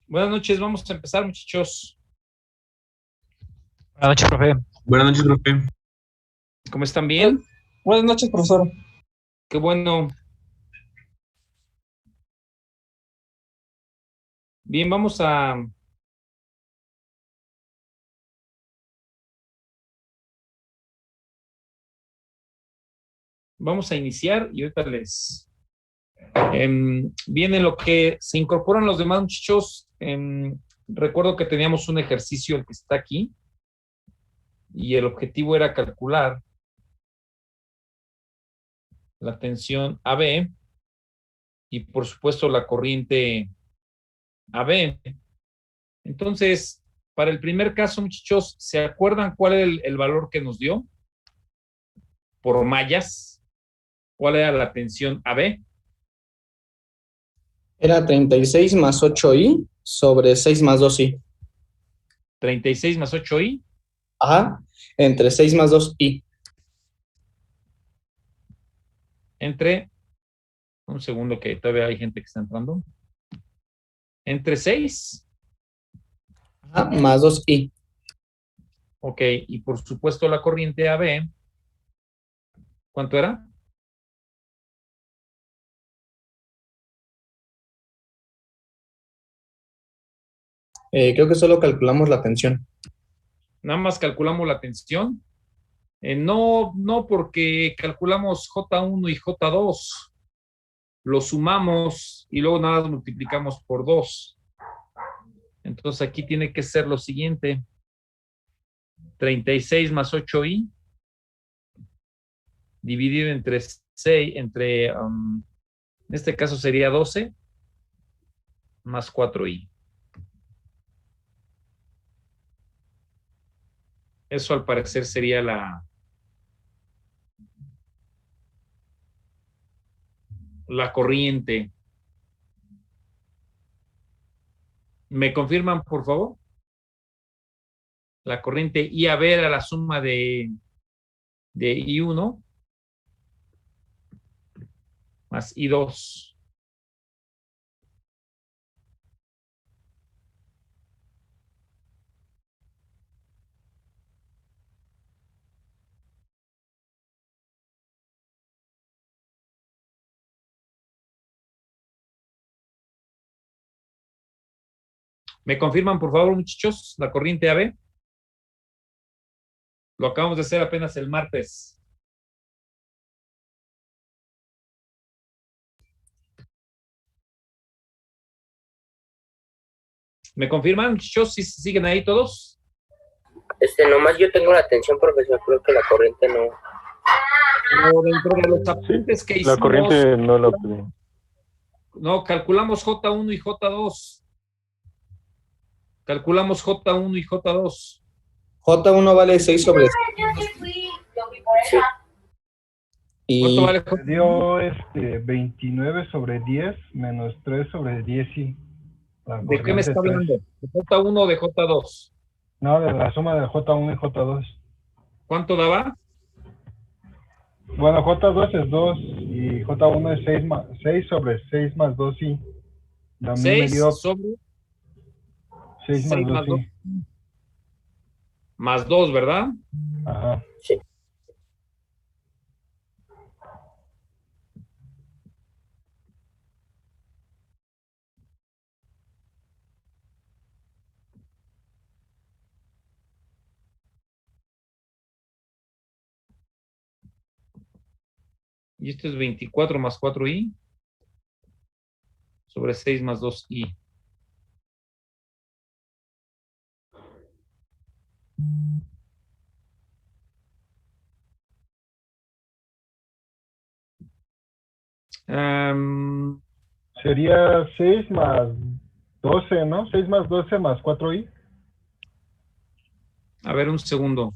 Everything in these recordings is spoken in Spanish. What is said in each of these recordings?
Buenas noches, vamos a empezar, muchachos. Buenas noches, profe. Buenas noches, profe. ¿Cómo están? ¿Bien? Buenas noches, profesor. Qué bueno. Bien, vamos a iniciar y ahorita les viene lo que se incorporan los demás, muchachos. Recuerdo que teníamos un ejercicio, el que está aquí, y el objetivo era calcular la tensión AB y por supuesto la corriente AB. Entonces, para el primer caso, muchachos, ¿se acuerdan cuál era el valor que nos dio por mallas? ¿Cuál era la tensión AB? Era 36 más 8i sobre 6 más 2i. 36 más 8i. Ajá, entre 6 más 2i. Entre, un segundo que todavía hay gente que está entrando. Entre 6. Ajá, más 2i. Ok, y por supuesto la corriente AB, ¿cuánto era? Creo que solo calculamos la tensión. Nada más calculamos la tensión. No porque calculamos J1 y J2, lo sumamos y luego nada más multiplicamos por 2. Entonces aquí tiene que ser lo siguiente: 36 más 8i dividido entre 6, en este caso sería 12 más 4i. Eso al parecer sería la corriente. ¿Me confirman, por favor? La corriente IAB era la suma de I1 más I2. ¿Me confirman, por favor, muchachos, la corriente AB? Lo acabamos de hacer apenas el martes. ¿Me confirman, muchachos, si siguen ahí todos? Nomás yo tengo la atención, profesor, creo que la corriente no. Pero dentro de los apuntes que hicimos, La corriente no la pedí. no, calculamos J1 y J2. Calculamos J1 y J2. J1 vale 6 sobre 6. Sí. ¿Cuánto vale J? Dio 29 sobre 10 menos 3 sobre 10 y ¿de qué me está hablando? ¿De J1 o de J2? No, de la suma de J1 y J2. ¿Cuánto daba? Bueno, J2 es 2 y J1 es 6 sobre 6 más 2i. 6 sobre 6 más 2i. Más 2, ¿verdad? Ajá. Sí. Y esto es 24 más 4i sobre 6 más 2i. Sería 6 más 12, ¿no? 6 más 12 más 4i. A ver, un segundo.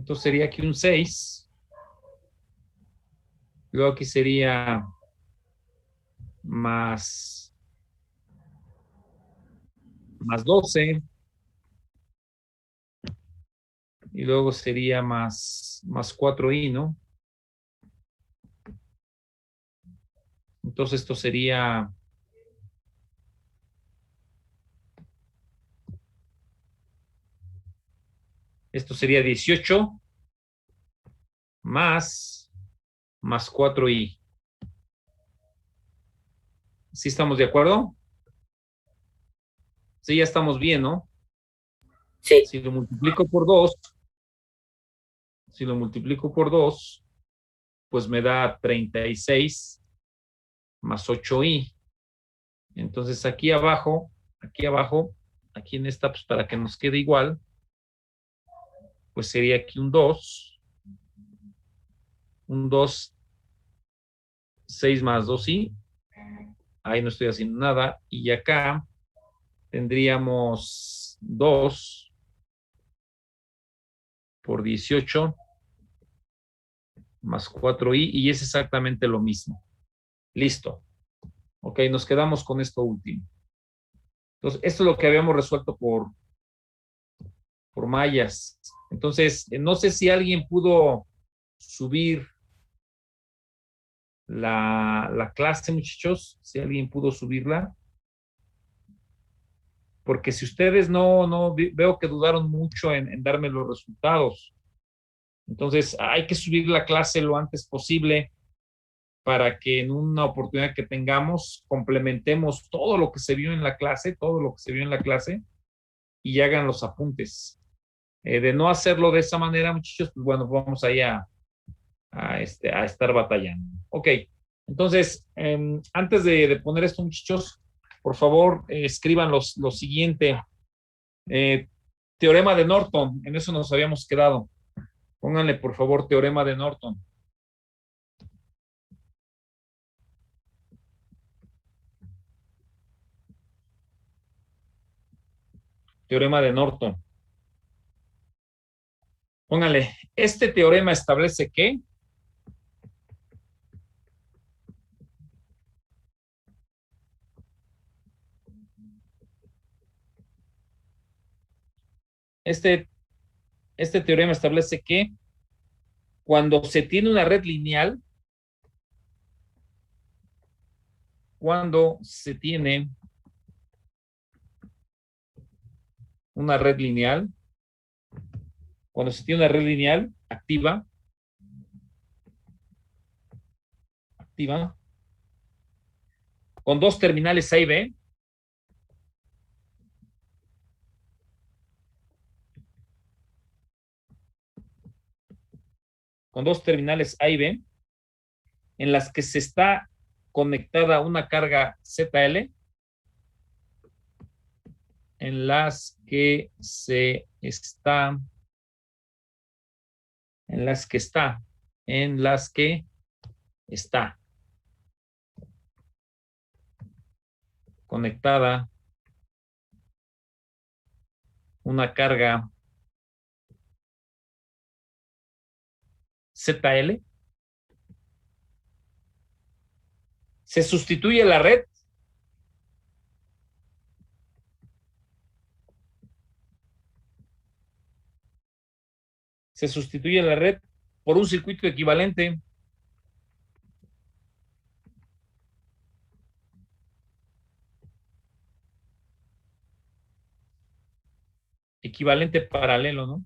Entonces sería aquí un 6. Luego aquí sería más 12. Y luego sería más 4i, ¿no? Entonces esto sería esto sería 18 más 4i. ¿Sí estamos de acuerdo? Sí, ya estamos bien, ¿no? Sí, Si lo multiplico por 2, si lo multiplico por 2, pues me da 36 más 8i. Entonces aquí abajo, aquí en esta, pues para que nos quede igual, pues sería aquí un 2, 6 más 2i. Ahí no estoy haciendo nada. Y acá tendríamos 2 por 18 más 4i y es exactamente lo mismo. Listo. Ok, nos quedamos con esto último. Entonces, esto es lo que habíamos resuelto por mallas. Entonces, no sé si alguien pudo subir la clase, muchachos, si alguien pudo subirla, porque si ustedes no veo que dudaron mucho en darme los resultados. Entonces, hay que subir la clase lo antes posible para que en una oportunidad que tengamos complementemos todo lo que se vio en la clase, y hagan los apuntes. De no hacerlo de esa manera, muchachos, pues bueno, vamos ahí a estar batallando. Ok, entonces, antes de poner esto, muchachos, por favor, escriban lo siguiente. Eh, teorema de Norton, en eso nos habíamos quedado. Pónganle, por favor, teorema de Norton. Teorema de Norton. Pónganle, este teorema establece que este, este teorema establece que cuando se tiene una red lineal, cuando se tiene una red lineal, cuando se tiene una red lineal activa, con dos terminales A y B, con dos terminales A y B, en las que se está conectada una carga ZL, en las que se está, en las que está, en las que está conectada una carga ZL, se sustituye la red por un circuito equivalente. Equivalente paralelo, ¿no?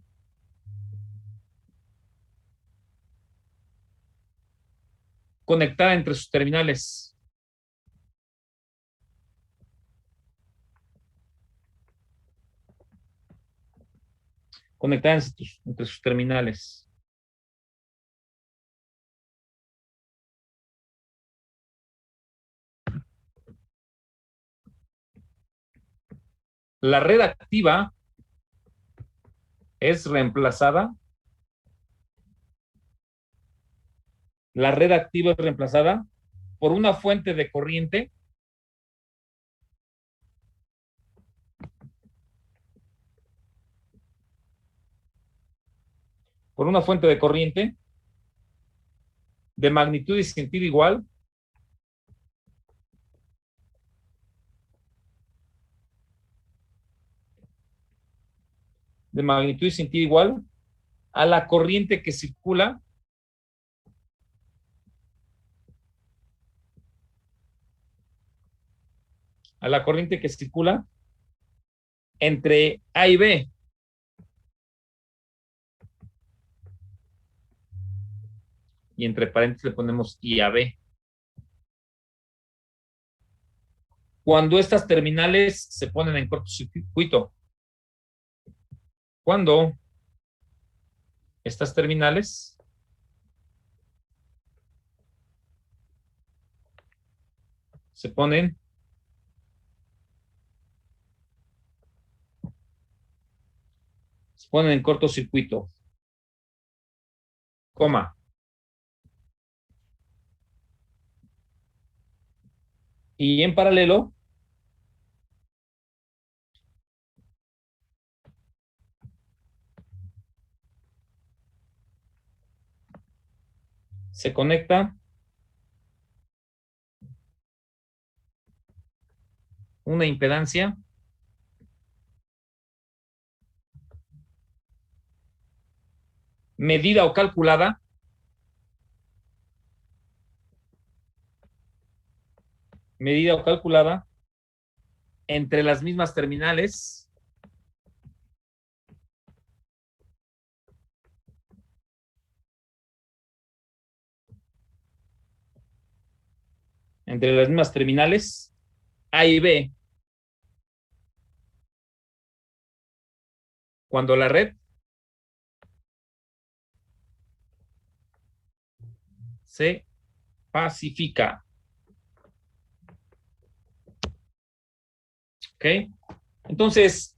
Conectada entre sus terminales. Conectada entre sus terminales. La red activa es reemplazada. La red activa es reemplazada por una fuente de corriente por una fuente de corriente de magnitud y sentido igual a la corriente que circula entre A y B. Y entre paréntesis le ponemos I a B. Cuando estas terminales se ponen en cortocircuito. Cuando estas terminales se ponen en cortocircuito, coma. Y en paralelo se conecta una impedancia medida o calculada entre las mismas terminales A y B, cuando la red se pacifica. ¿Ok? Entonces,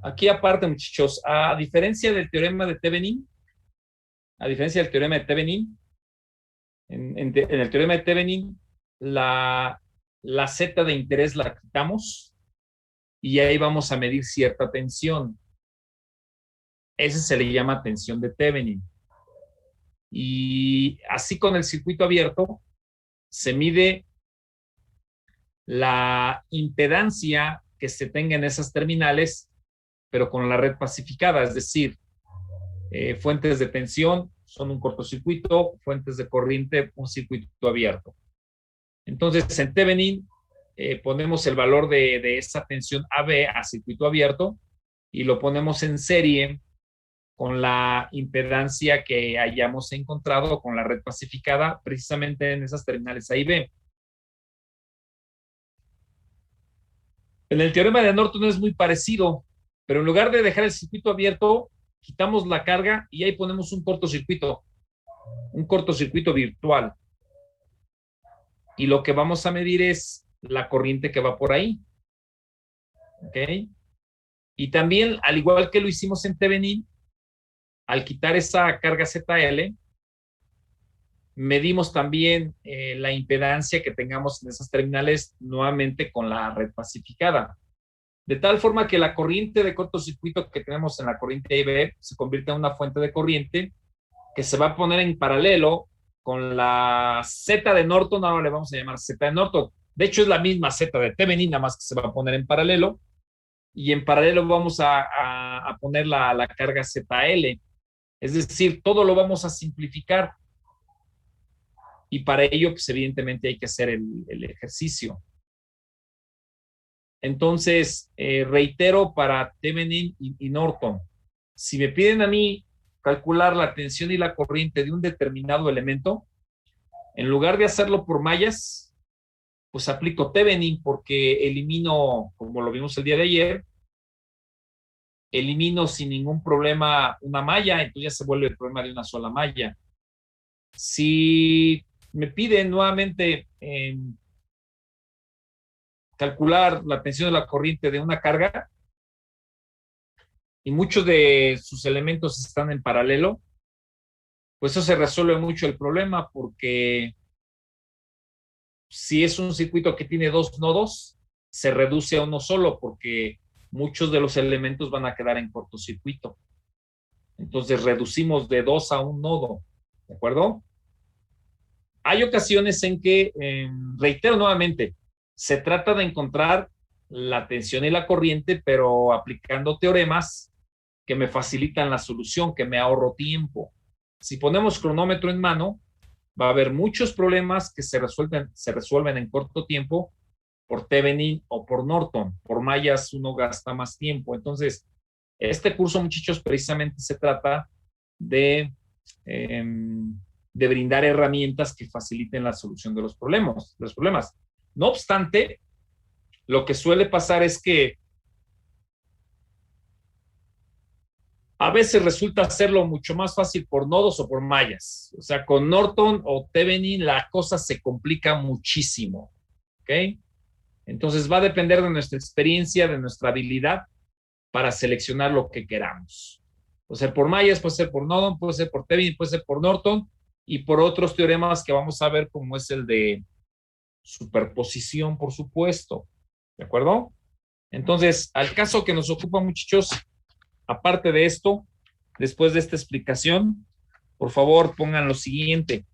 aquí aparte, muchachos, a diferencia del teorema de Thevenin, en el teorema de Thevenin, la Z de interés la quitamos y ahí vamos a medir cierta tensión. Ese se le llama tensión de Thevenin. Y así con el circuito abierto, se mide la impedancia que se tenga en esas terminales, pero con la red pacificada, es decir, fuentes de tensión son un cortocircuito, fuentes de corriente, un circuito abierto. Entonces, en Thevenin ponemos el valor de esa tensión AB a circuito abierto y lo ponemos en serie con la impedancia que hayamos encontrado con la red pacificada precisamente en esas terminales A y B. En el teorema de Norton es muy parecido, pero en lugar de dejar el circuito abierto, quitamos la carga y ahí ponemos un cortocircuito virtual. Y lo que vamos a medir es la corriente que va por ahí. ¿Ok? Y también, al igual que lo hicimos en Thevenin, al quitar esa carga ZL, medimos también la impedancia que tengamos en esas terminales nuevamente con la red pacificada. De tal forma que la corriente de cortocircuito que tenemos en la corriente IB se convierte en una fuente de corriente que se va a poner en paralelo con la Z de Norton. Ahora le vamos a llamar Z de Norton. De hecho, es la misma Z de Thevenin, nada más que se va a poner en paralelo. Y en paralelo vamos a poner la carga ZL. Es decir, todo lo vamos a simplificar. Y para ello, pues evidentemente hay que hacer el ejercicio. Entonces, reitero para Thevenin y Norton, si me piden a mí calcular la tensión y la corriente de un determinado elemento, en lugar de hacerlo por mallas, pues aplico Thevenin porque elimino, como lo vimos el día de ayer, elimino sin ningún problema una malla, entonces ya se vuelve el problema de una sola malla. Si me piden nuevamente calcular la tensión de la corriente de una carga y muchos de sus elementos están en paralelo, pues eso se resuelve mucho el problema, porque si es un circuito que tiene dos nodos, se reduce a uno solo porque muchos de los elementos van a quedar en cortocircuito. Entonces reducimos de 2 a un nodo, ¿de acuerdo? Hay ocasiones en que, reitero nuevamente, se trata de encontrar la tensión y la corriente, pero aplicando teoremas que me facilitan la solución, que me ahorro tiempo. Si ponemos cronómetro en mano, va a haber muchos problemas que se resuelven en corto tiempo por Thevenin o por Norton. Por mallas uno gasta más tiempo. Entonces, este curso, muchachos, precisamente se trata de brindar herramientas que faciliten la solución de los problemas. No obstante, lo que suele pasar es que a veces resulta hacerlo mucho más fácil por nodos o por mallas. O sea, con Norton o Thevenin la cosa se complica muchísimo. ¿Ok? Entonces va a depender de nuestra experiencia, de nuestra habilidad para seleccionar lo que queramos. Puede ser por mallas, puede ser por Norton, puede ser por Thevenin, puede ser por Norton y por otros teoremas que vamos a ver, como es el de superposición, por supuesto. ¿De acuerdo? Entonces, al caso que nos ocupa, muchachos, aparte de esto, después de esta explicación, por favor, pongan lo siguiente.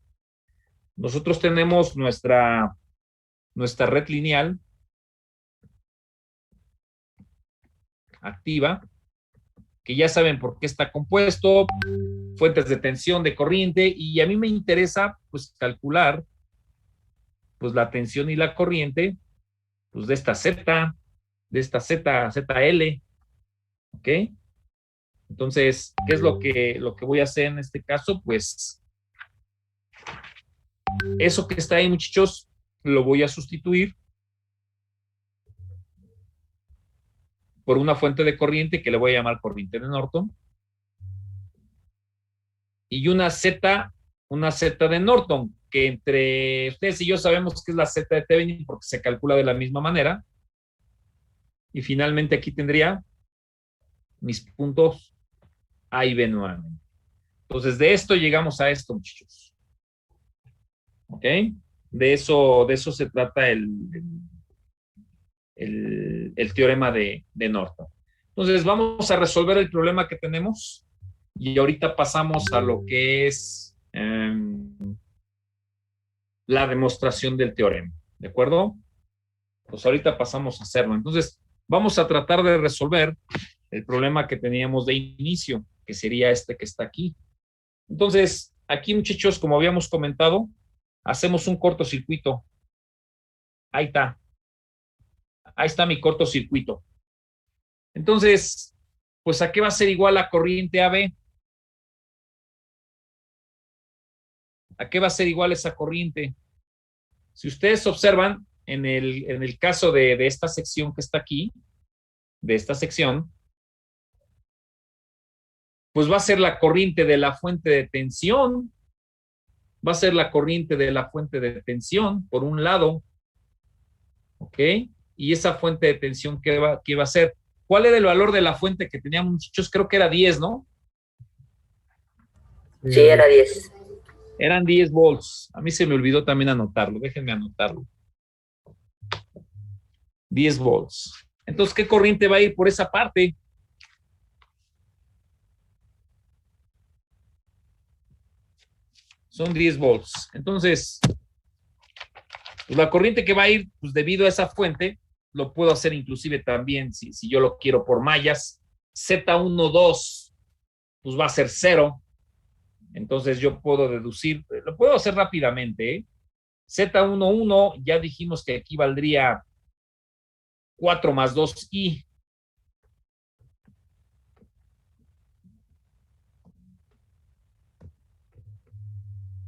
Nosotros tenemos nuestra red lineal activa, que ya saben por qué está compuesto, fuentes de tensión, de corriente, y a mí me interesa, pues, calcular, pues, la tensión y la corriente, pues, de esta Z, ZL, ¿ok? Entonces, ¿qué es lo que voy a hacer en este caso? Pues, eso que está ahí, muchachos, lo voy a sustituir por una fuente de corriente que le voy a llamar corriente de Norton y una Z de Norton, que entre ustedes y yo sabemos que es la Z de Thevenin porque se calcula de la misma manera. Y finalmente aquí tendría mis puntos A y B nuevamente. Entonces, de esto llegamos a esto, muchachos. ¿Ok? De eso se trata el teorema de Norton. Entonces, vamos a resolver el problema que tenemos y ahorita pasamos a lo que es la demostración del teorema. ¿De acuerdo? Pues ahorita pasamos a hacerlo. Entonces, vamos a tratar de resolver el problema que teníamos de inicio, que sería este que está aquí. Entonces, aquí, muchachos, como habíamos comentado, hacemos un cortocircuito. Ahí está. Ahí está mi cortocircuito. Entonces, pues, ¿a qué va a ser igual la corriente AB? ¿A qué va a ser igual esa corriente? Si ustedes observan, en el caso de esta sección que está aquí, de esta sección, pues va a ser la corriente de la fuente de tensión, va a ser la corriente de la fuente de tensión, por un lado, ¿ok? Y esa fuente de tensión, ¿qué va a ser? ¿Cuál era el valor de la fuente que teníamos, muchachos? Creo que era 10, ¿no? Sí, era 10. Eran 10 volts. A mí se me olvidó también anotarlo. Déjenme anotarlo. 10 volts. Entonces, ¿qué corriente va a ir por esa parte? Son 10 volts. Entonces, pues la corriente que va a ir, pues debido a esa fuente, lo puedo hacer inclusive también, si yo lo quiero por mallas, Z12, pues va a ser 0. Entonces yo puedo deducir, lo puedo hacer rápidamente, ¿eh? Z11 ya dijimos que equivaldría 4 más 2i.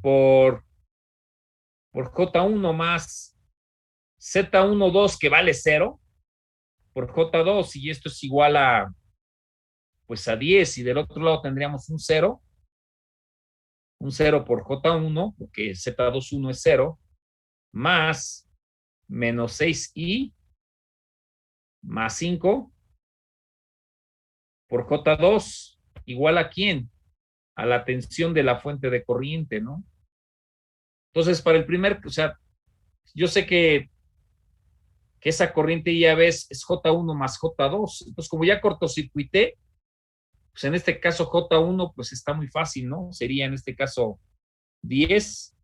Por J1 más Z12 que vale 0 por J2 y esto es igual a pues a 10 y del otro lado tendríamos un 0 por J1 porque Z21 es 0 más menos 6i más 5 por J2 igual a ¿quién? A la tensión de la fuente de corriente, ¿no? Entonces, para el primer, o sea, yo sé que esa corriente ya ves es J1 más J2. Entonces, como ya cortocircuité, Pues en este caso J1 pues está muy fácil, ¿no? Sería en este caso 10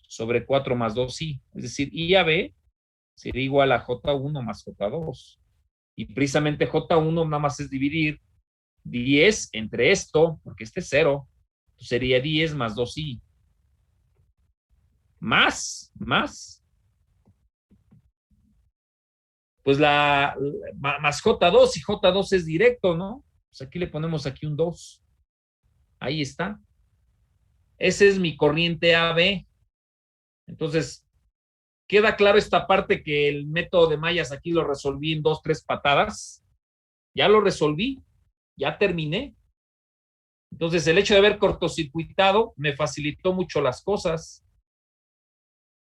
sobre 4 más 2i. Es decir, I a B sería igual a J1 más J2. Y precisamente J1 nada más es dividir 10 entre esto, porque este es 0. Sería 10 más 2i. Más. Pues más J2, y J2 es directo, ¿no? Pues aquí le ponemos aquí un 2. Ahí está. Esa es mi corriente AB. Entonces, queda claro esta parte que el método de mallas aquí lo resolví en 2, 3 patadas. Ya lo resolví, ya terminé. Entonces, el hecho de haber cortocircuitado me facilitó mucho las cosas.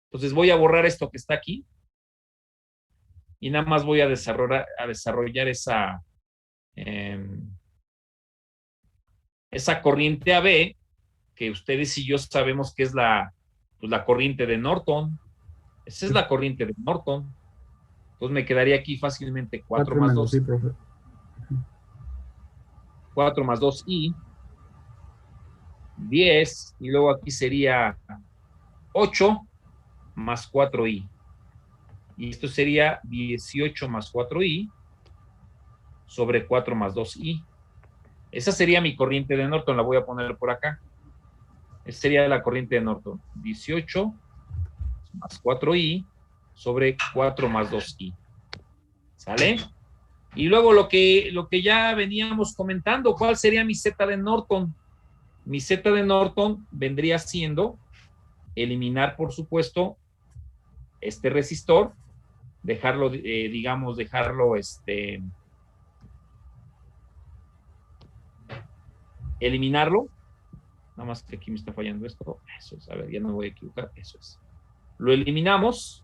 Entonces, voy a borrar esto que está aquí y nada más voy a desarrollar esa corriente AB, que ustedes y yo sabemos que es la corriente de Norton. Esa es la corriente de Norton. Entonces me quedaría aquí fácilmente 4 más 2. Sí, profe. 4 más 2i, 10, y luego aquí sería 8 más 4i. Y esto sería 18 más 4i sobre 4 más 2i. Esa sería mi corriente de Norton, la voy a poner por acá. Esa sería la corriente de Norton. 18 más 4i sobre 4 más 2i. ¿Sale? Y luego lo que ya veníamos comentando, ¿cuál sería mi Z de Norton? Mi Z de Norton vendría siendo eliminar, por supuesto, este resistor, dejarlo, eliminarlo. Nada más que aquí me está fallando esto. Eso es, a ver, ya no me voy a equivocar. Eso es. Lo eliminamos.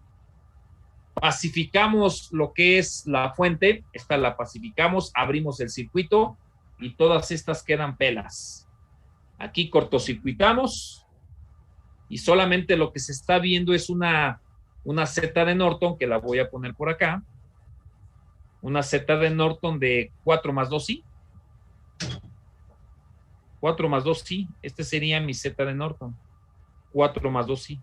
Pacificamos lo que es la fuente. Esta la pacificamos, abrimos el circuito y todas estas quedan pelas. Aquí cortocircuitamos y solamente lo que se está viendo es una Z de Norton, que la voy a poner por acá. Una Z de Norton de 4 más 2i. 4 más 2i. Este sería mi Z de Norton. 4 más 2i.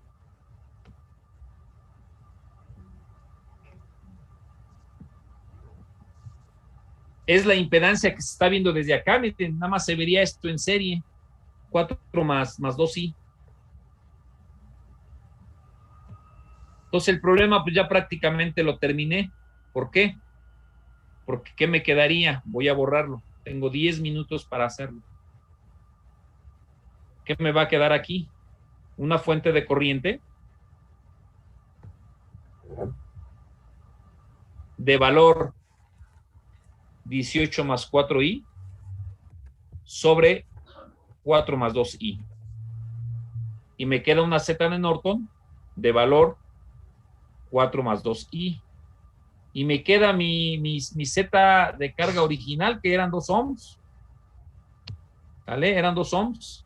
Es la impedancia que se está viendo desde acá. Miren, nada más se vería esto en serie. 4 más 2i. Entonces el problema pues ya prácticamente lo terminé. ¿Por qué? Porque ¿qué me quedaría? Voy a borrarlo. Tengo 10 minutos para hacerlo. ¿Qué me va a quedar aquí? Una fuente de corriente de valor 18 más 4i sobre 4 más 2i. Y me queda una Z de Norton de valor 4 más 2i. Y me queda mi Z de carga original, que eran 2 ohms. ¿Vale? Eran 2 ohms.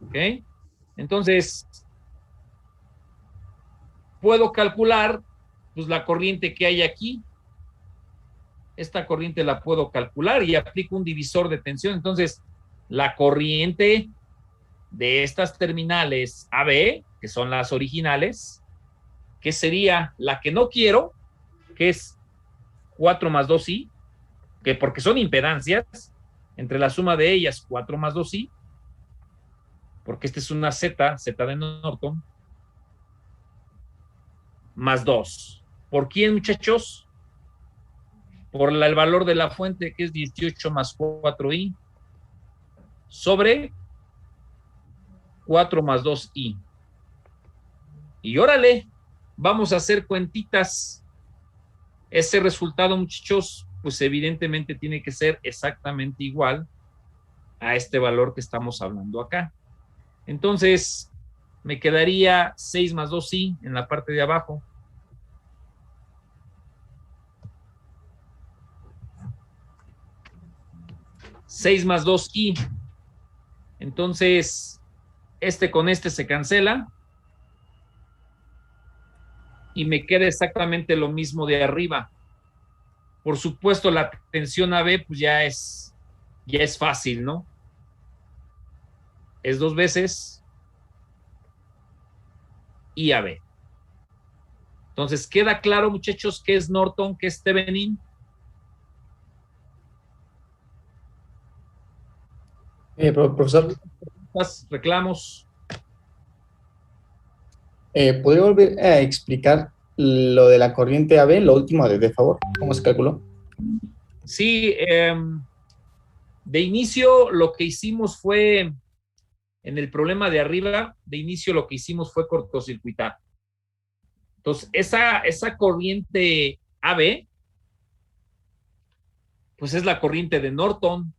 ¿Ok? Entonces, puedo calcular pues la corriente que hay aquí. Esta corriente la puedo calcular y aplico un divisor de tensión. Entonces, la corriente de estas terminales AB, que son las originales, que sería la que no quiero, que es 4 más 2i, que porque son impedancias, entre la suma de ellas 4 más 2i, porque esta es una Z de Norton, más 2. ¿Por quién, muchachos? Por el valor de la fuente, que es 18 más 4i, sobre 4 más 2i. Y órale, vamos a hacer cuentitas. Ese resultado, muchachos, pues evidentemente tiene que ser exactamente igual a este valor que estamos hablando acá. Entonces, me quedaría 6 más 2i en la parte de abajo. $6 más 2i. Entonces, este con este se cancela. Y me queda exactamente lo mismo de arriba. Por supuesto, la tensión AB, pues ya es fácil, ¿no? Es 2 veces IAB. Entonces, ¿queda claro, muchachos, qué es Norton, qué es Thevenin? Profesor, Reclamos. ¿podría volver a explicar lo de la corriente AB, lo último, de favor? ¿Cómo se calculó? Sí, de inicio lo que hicimos fue, en el problema de arriba, de inicio lo que hicimos fue cortocircuitar. Entonces, esa corriente AB, pues es la corriente de Norton,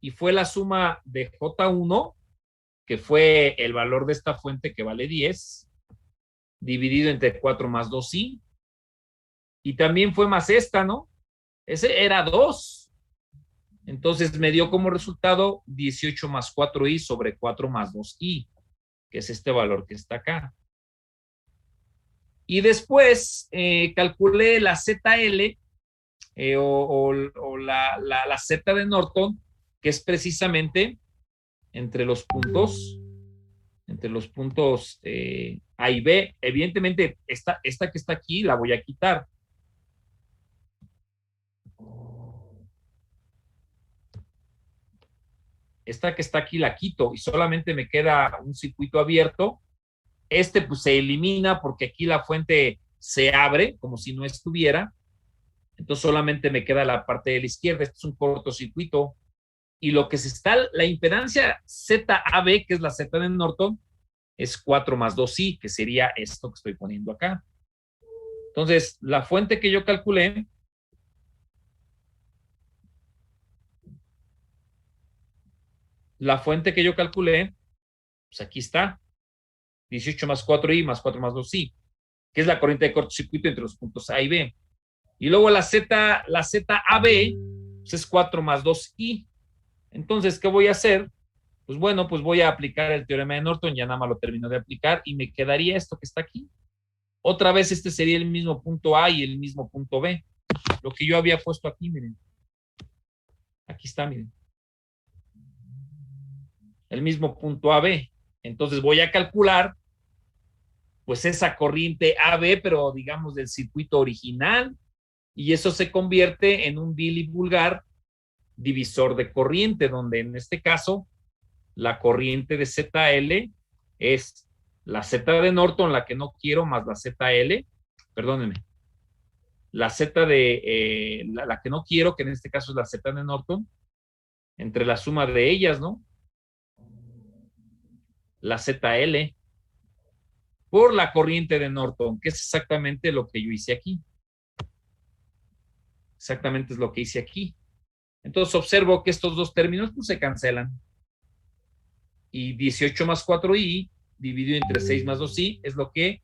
y fue la suma de J1, que fue el valor de esta fuente que vale 10, dividido entre 4 más 2i, y también fue más esta, ¿no? Ese era 2. Entonces me dio como resultado 18 más 4i sobre 4 más 2i, que es este valor que está acá. Y después calculé la ZL o la Z de Norton, que es precisamente entre los puntos A y B. Evidentemente, esta que está aquí la voy a quitar. Esta que está aquí la quito y solamente me queda un circuito abierto. Pues se elimina porque aquí la fuente se abre como si no estuviera. Entonces solamente me queda la parte de la izquierda. Este es un cortocircuito. Y lo que se está, la impedancia ZAB, que es la Z de Norton, es 4 más 2i, que sería esto que estoy poniendo acá. Entonces, la fuente que yo calculé, pues aquí está, 18 más 4i más 4 más 2i, que es la corriente de cortocircuito entre los puntos A y B. Y luego la ZAB, pues es 4 más 2i. Entonces, ¿qué voy a hacer? Pues bueno, pues voy a aplicar el teorema de Norton, ya nada más lo termino de aplicar y me quedaría esto que está aquí. Otra vez este sería el mismo punto A y el mismo punto B. Lo que yo había puesto aquí, miren. Aquí está, miren. El mismo punto AB. Entonces voy a calcular pues esa corriente AB, pero digamos del circuito original, y eso se convierte en un bilivulgar divisor de corriente, donde en este caso la corriente de ZL es la Z de Norton, la que no quiero, más la ZL, perdónenme, la Z de la que no quiero, que en este caso es la Z de Norton, entre la suma de ellas, ¿no? La ZL por la corriente de Norton, que es exactamente lo que yo hice aquí. Exactamente es lo que hice aquí. Entonces observo que estos dos términos pues se cancelan. Y 18 más 4i dividido entre 6 más 2i es lo que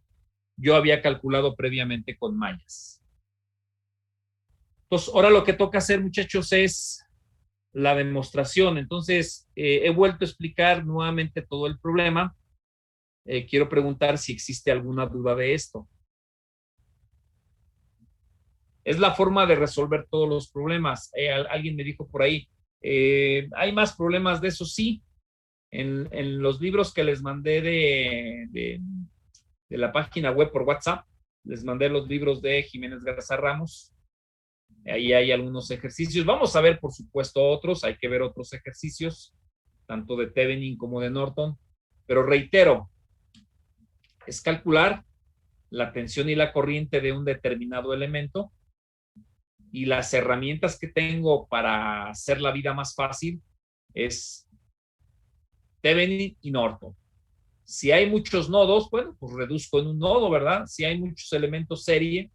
yo había calculado previamente con mallas. Entonces, ahora lo que toca hacer, muchachos, es la demostración. Entonces, he vuelto a explicar nuevamente todo el problema. Quiero preguntar si existe alguna duda de esto. Es la forma de resolver todos los problemas. Alguien me dijo por ahí, ¿hay más problemas de eso? Sí. En los libros que les mandé de la página web por WhatsApp, les mandé los libros de Jiménez Garza Ramos. Ahí hay algunos ejercicios. Vamos a ver, por supuesto, otros. Hay que ver otros ejercicios, tanto de Thevenin como de Norton. Pero reitero, es calcular la tensión y la corriente de un determinado elemento, y las herramientas que tengo para hacer la vida más fácil es Thevenin y Norton. Si hay muchos nodos, bueno, pues reduzco en un nodo, ¿verdad? Si hay muchos elementos serie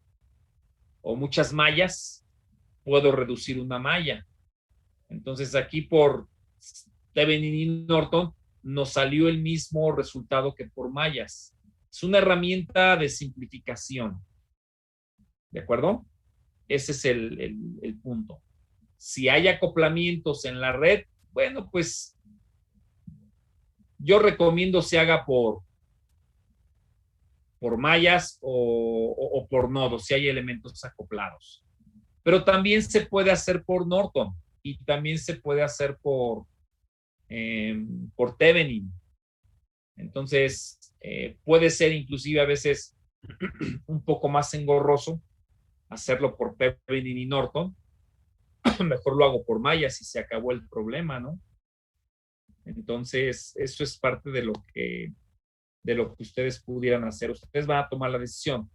o muchas mallas, puedo reducir una malla. Entonces aquí por Thevenin y Norton nos salió el mismo resultado que por mallas. Es una herramienta de simplificación. ¿De acuerdo? Ese es el punto. Si hay acoplamientos en la red, bueno, pues yo recomiendo se haga por mallas o por nodos, si hay elementos acoplados. pero también se puede hacer por Norton y también se puede hacer por Thevenin. Entonces, puede ser inclusive a veces un poco más engorroso hacerlo por Thevenin y Norton. Mejor lo hago por mallas y se acabó el problema, ¿no? Entonces, eso es parte de lo que ustedes pudieran hacer. Ustedes van a tomar la decisión.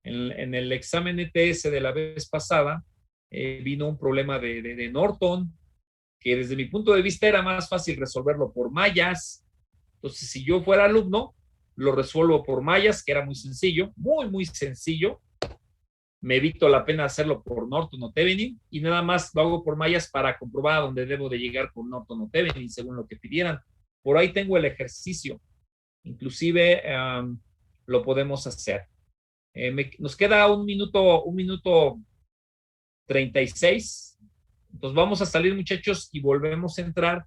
En el examen ETS de la vez pasada, vino un problema de Norton, que desde mi punto de vista era más fácil resolverlo por mallas. Entonces, si yo fuera alumno, lo resuelvo por mallas, que era muy sencillo, muy, muy sencillo. Me evito la pena hacerlo por Norton o Thevenin y nada más lo hago por mallas para comprobar a dónde debo de llegar por Norton o Thevenin, según lo que pidieran. Por ahí tengo el ejercicio. Inclusive lo podemos hacer. Nos queda un minuto 36. Entonces vamos a salir, muchachos, y volvemos a entrar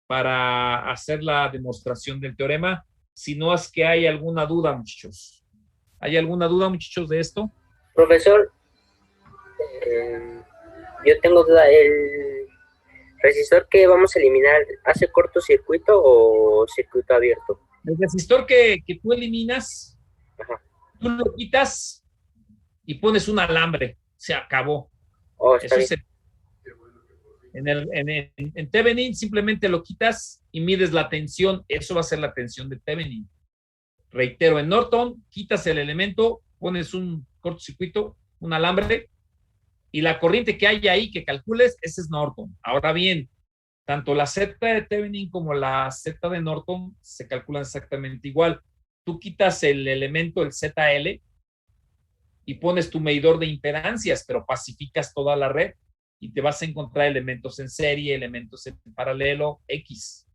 para hacer la demostración del teorema. Si no es que hay alguna duda, muchachos. ¿Hay alguna duda, muchachos, de esto? Profesor, yo tengo duda. ¿El resistor que vamos a eliminar hace cortocircuito o circuito abierto? El resistor que tú eliminas, Ajá. tú lo quitas y pones un alambre. Se acabó. Oh, está Eso bien. en Thevenin simplemente lo quitas y mides la tensión. Eso va a ser la tensión de Thevenin. Reitero, en Norton quitas el elemento, pones un cortocircuito, un alambre, y la corriente que hay ahí que calcules, ese es Norton. Ahora bien, tanto la Z de Thevenin como la Z de Norton se calculan exactamente igual. Tú quitas el elemento, el ZL, y pones tu medidor de impedancias, pero pacificas toda la red y te vas a encontrar elementos en serie, elementos en paralelo, X.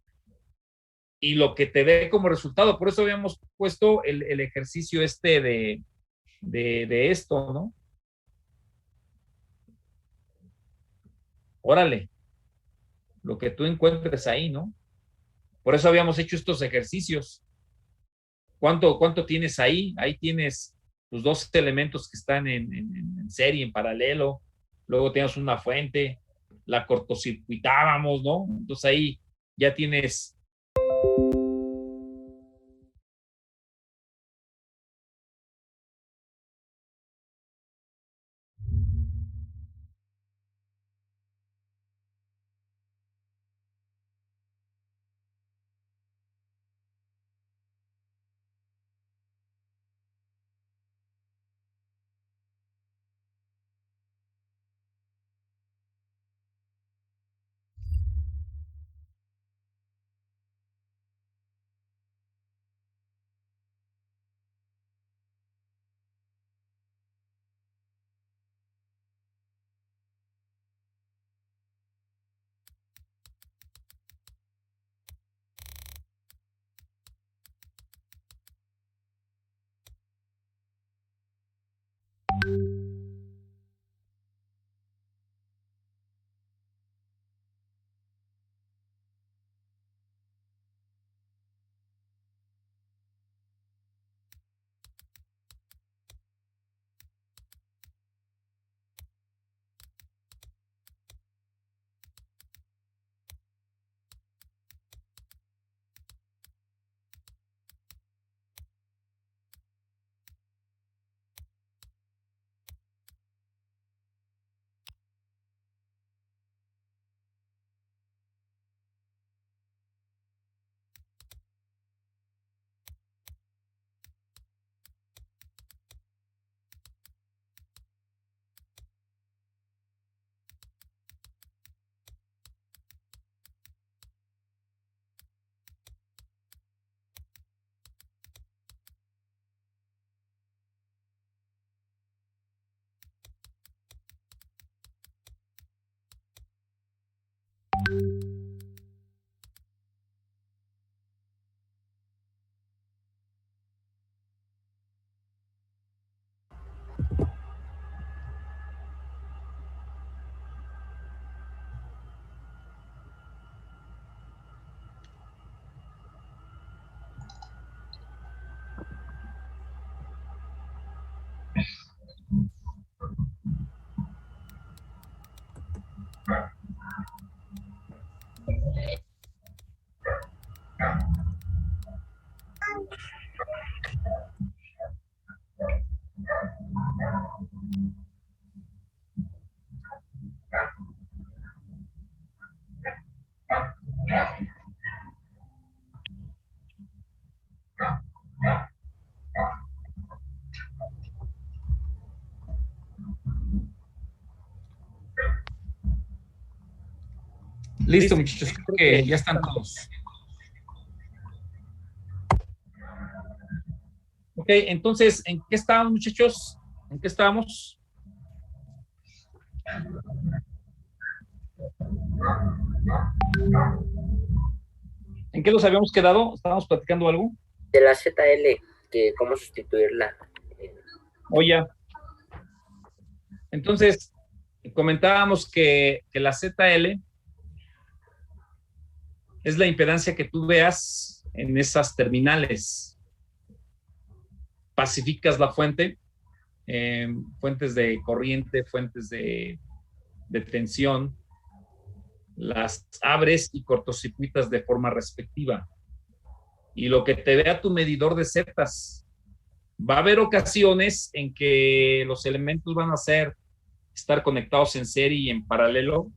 Y lo que te dé como resultado, por eso habíamos puesto el ejercicio este de esto, ¿no? Órale, lo que tú encuentres ahí, ¿no? Por eso habíamos hecho estos ejercicios. ¿Cuánto tienes ahí? Ahí tienes los dos elementos que están en serie, en paralelo. Luego tienes una fuente, la cortocircuitábamos, ¿no? Entonces ahí ya tienes Listo, muchachos, creo que ya están todos. Ok, entonces, ¿en qué estábamos, muchachos? ¿En qué estábamos? ¿En qué nos habíamos quedado? ¿Estábamos platicando algo? De la ZL, que cómo sustituirla. O ya. Entonces, comentábamos que la ZL es la impedancia que tú veas en esas terminales. Pacificas la fuente, fuentes de corriente, fuentes de tensión, las abres y cortocircuitas de forma respectiva. Y lo que te vea tu medidor de zetas, va a haber ocasiones en que los elementos van a estar conectados en serie y en paralelo,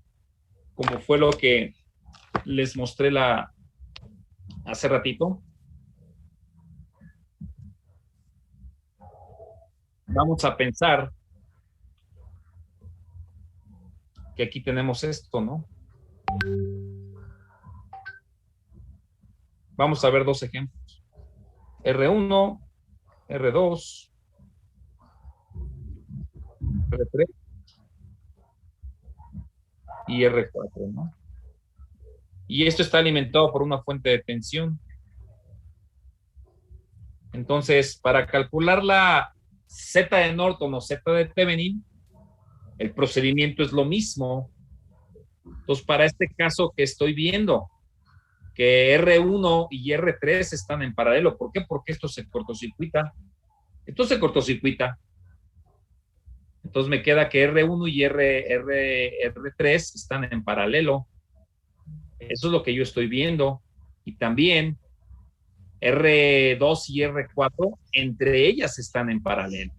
como fue lo que les mostré hace ratito. Vamos a pensar que aquí tenemos esto, ¿no? Vamos a ver dos ejemplos. R1, R2, R3 y R4, ¿no? Y esto está alimentado por una fuente de tensión. Entonces, para calcular la Z de Norton o Z de Thevenin, el procedimiento es lo mismo. Entonces, para este caso que estoy viendo, que R1 y R3 están en paralelo. ¿Por qué? Porque esto se cortocircuita. Esto se cortocircuita. Entonces me queda que R1 y R3 están en paralelo. Eso es lo que yo estoy viendo. Y también R2 y R4, entre ellas están en paralelo.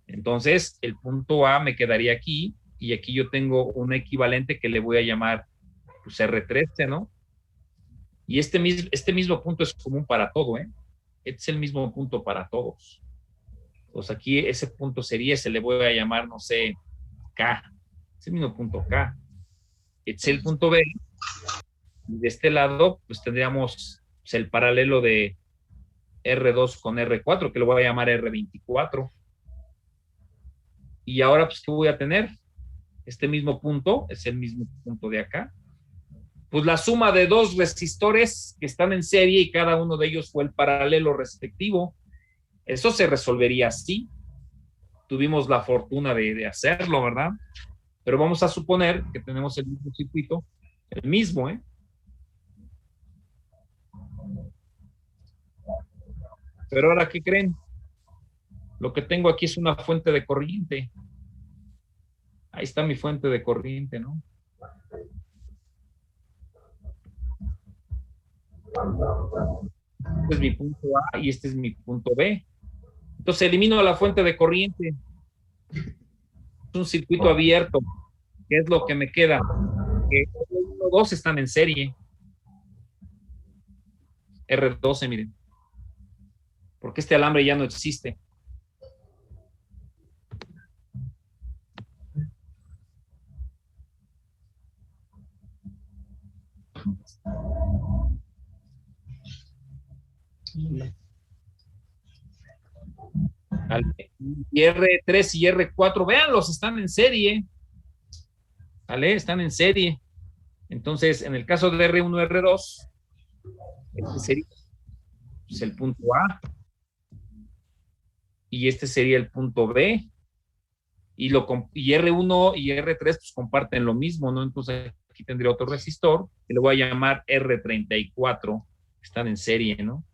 Entonces, el punto A me quedaría aquí, y aquí yo tengo un equivalente que le voy a llamar pues, R13, ¿no? Y este mismo punto es común para todo, ¿eh? Este es el mismo punto para todos. Pues aquí ese punto sería, se le voy a llamar, no sé, K. Es el mismo punto K. Este es el punto B. Y de este lado, pues tendríamos pues, el paralelo de R2 con R4, que lo voy a llamar R24. Y ahora, pues, ¿qué voy a tener? Este mismo punto es el mismo punto de acá. Pues la suma de dos resistores que están en serie y cada uno de ellos fue el paralelo respectivo. Eso se resolvería así. Tuvimos la fortuna de hacerlo, ¿verdad? Pero vamos a suponer que tenemos el mismo circuito, el mismo, ¿eh? Pero ahora, ¿qué creen? Lo que tengo aquí es una fuente de corriente. Ahí está mi fuente de corriente, ¿no? Este es mi punto A y este es mi punto B. Entonces elimino la fuente de corriente. Es un circuito abierto. ¿Qué es lo que me queda? Que R1, 2 están en serie. R12, miren. Porque este alambre ya no existe. Y R3 y R4, véanlos, están en serie. ¿Vale? Están en serie. Entonces, en el caso de R1, R2, este sería pues, el punto A. Y este sería el punto B. Y R1 y R3 pues, comparten lo mismo, ¿no? Entonces, aquí tendría otro resistor, que le voy a llamar R34. Están en serie, ¿no?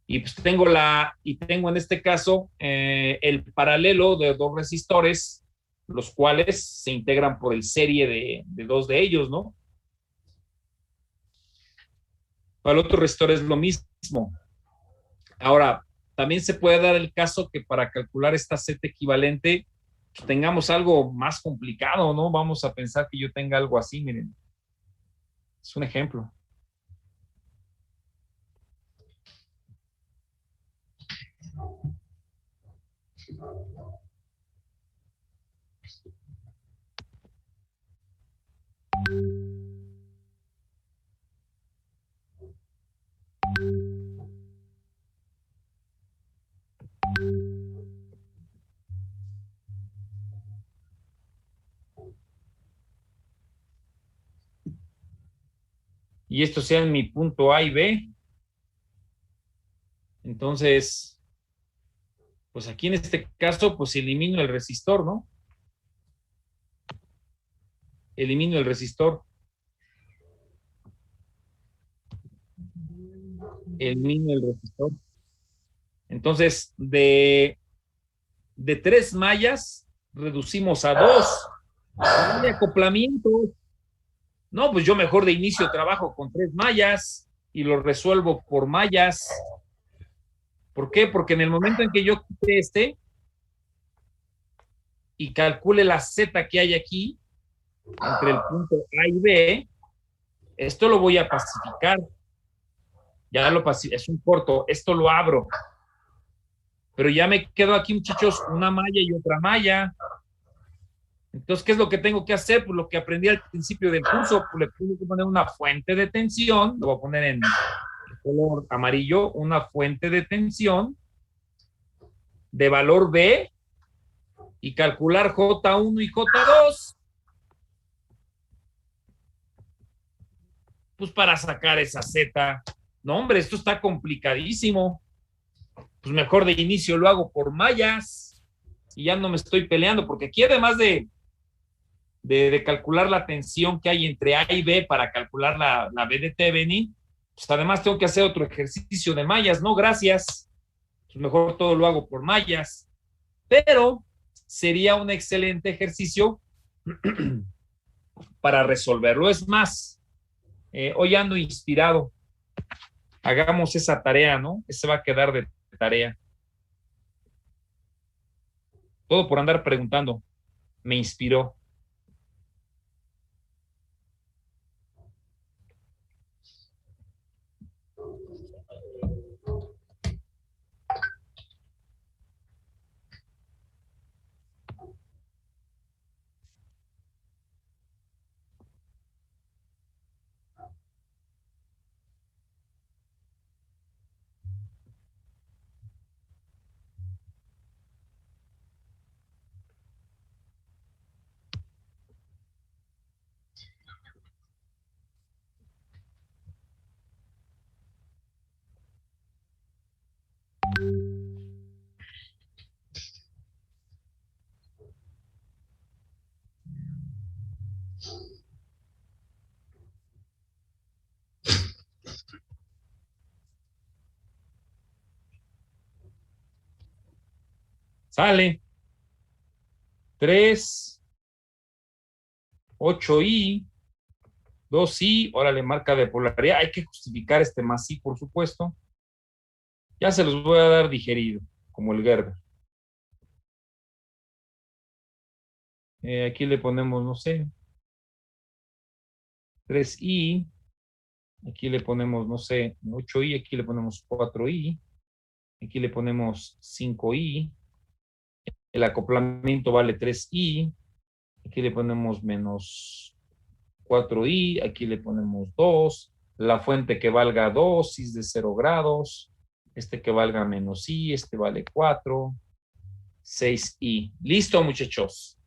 Y pues tengo en este caso el paralelo de dos resistores, los cuales se integran por el serie de dos de ellos, ¿no? Para el otro resistor es lo mismo. Ahora, también se puede dar el caso que para calcular esta Z equivalente pues, tengamos algo más complicado, ¿no? Vamos a pensar que yo tenga algo así, miren. Es un ejemplo. Y esto sea en mi punto A y B. Entonces, pues aquí en este caso, pues elimino el resistor, ¿no? Elimino el resistor. Elimino el resistor. Entonces, de 3 mallas, reducimos a 2. De acoplamiento. No, pues yo mejor de inicio trabajo con 3 mallas y lo resuelvo por mallas. ¿Por qué? Porque en el momento en que yo quite este y calcule la Z que hay aquí, entre el punto A y B, esto lo voy a pacificar. Ya lo pacifico, es un corto, esto lo abro. Pero ya me quedo aquí, muchachos, una malla y otra malla. Entonces, ¿qué es lo que tengo que hacer? Pues lo que aprendí al principio del curso, pues le tengo que poner una fuente de tensión, lo voy a poner en color amarillo, una fuente de tensión de valor B y calcular J1 y J2. Pues para sacar esa Z. No, hombre, esto está complicadísimo. Pues mejor de inicio lo hago por mallas y ya no me estoy peleando, porque aquí además de calcular la tensión que hay entre A y B para calcular la B de Thevenin, pues además tengo que hacer otro ejercicio de mallas, ¿no? Gracias. Pues mejor todo lo hago por mallas. Pero sería un excelente ejercicio para resolverlo. Es más, hoy ando inspirado. Hagamos esa tarea, ¿no? Ese va a quedar de tarea. Todo por andar preguntando. Me inspiró. Sale. 3, 8i, 2i, órale, marca de polaridad. Hay que justificar este más i, por supuesto. Ya se los voy a dar digerido, como el Gerber. Aquí le ponemos, no sé, 3i. Aquí le ponemos, no sé, 8i. Aquí le ponemos 4i. Aquí le ponemos 5i. El acoplamiento vale 3i. Aquí le ponemos menos 4i. Aquí le ponemos 2. La fuente que valga 2, si es de 0 grados. Este que valga menos i. Este vale 4. 6i. Listo, muchachos.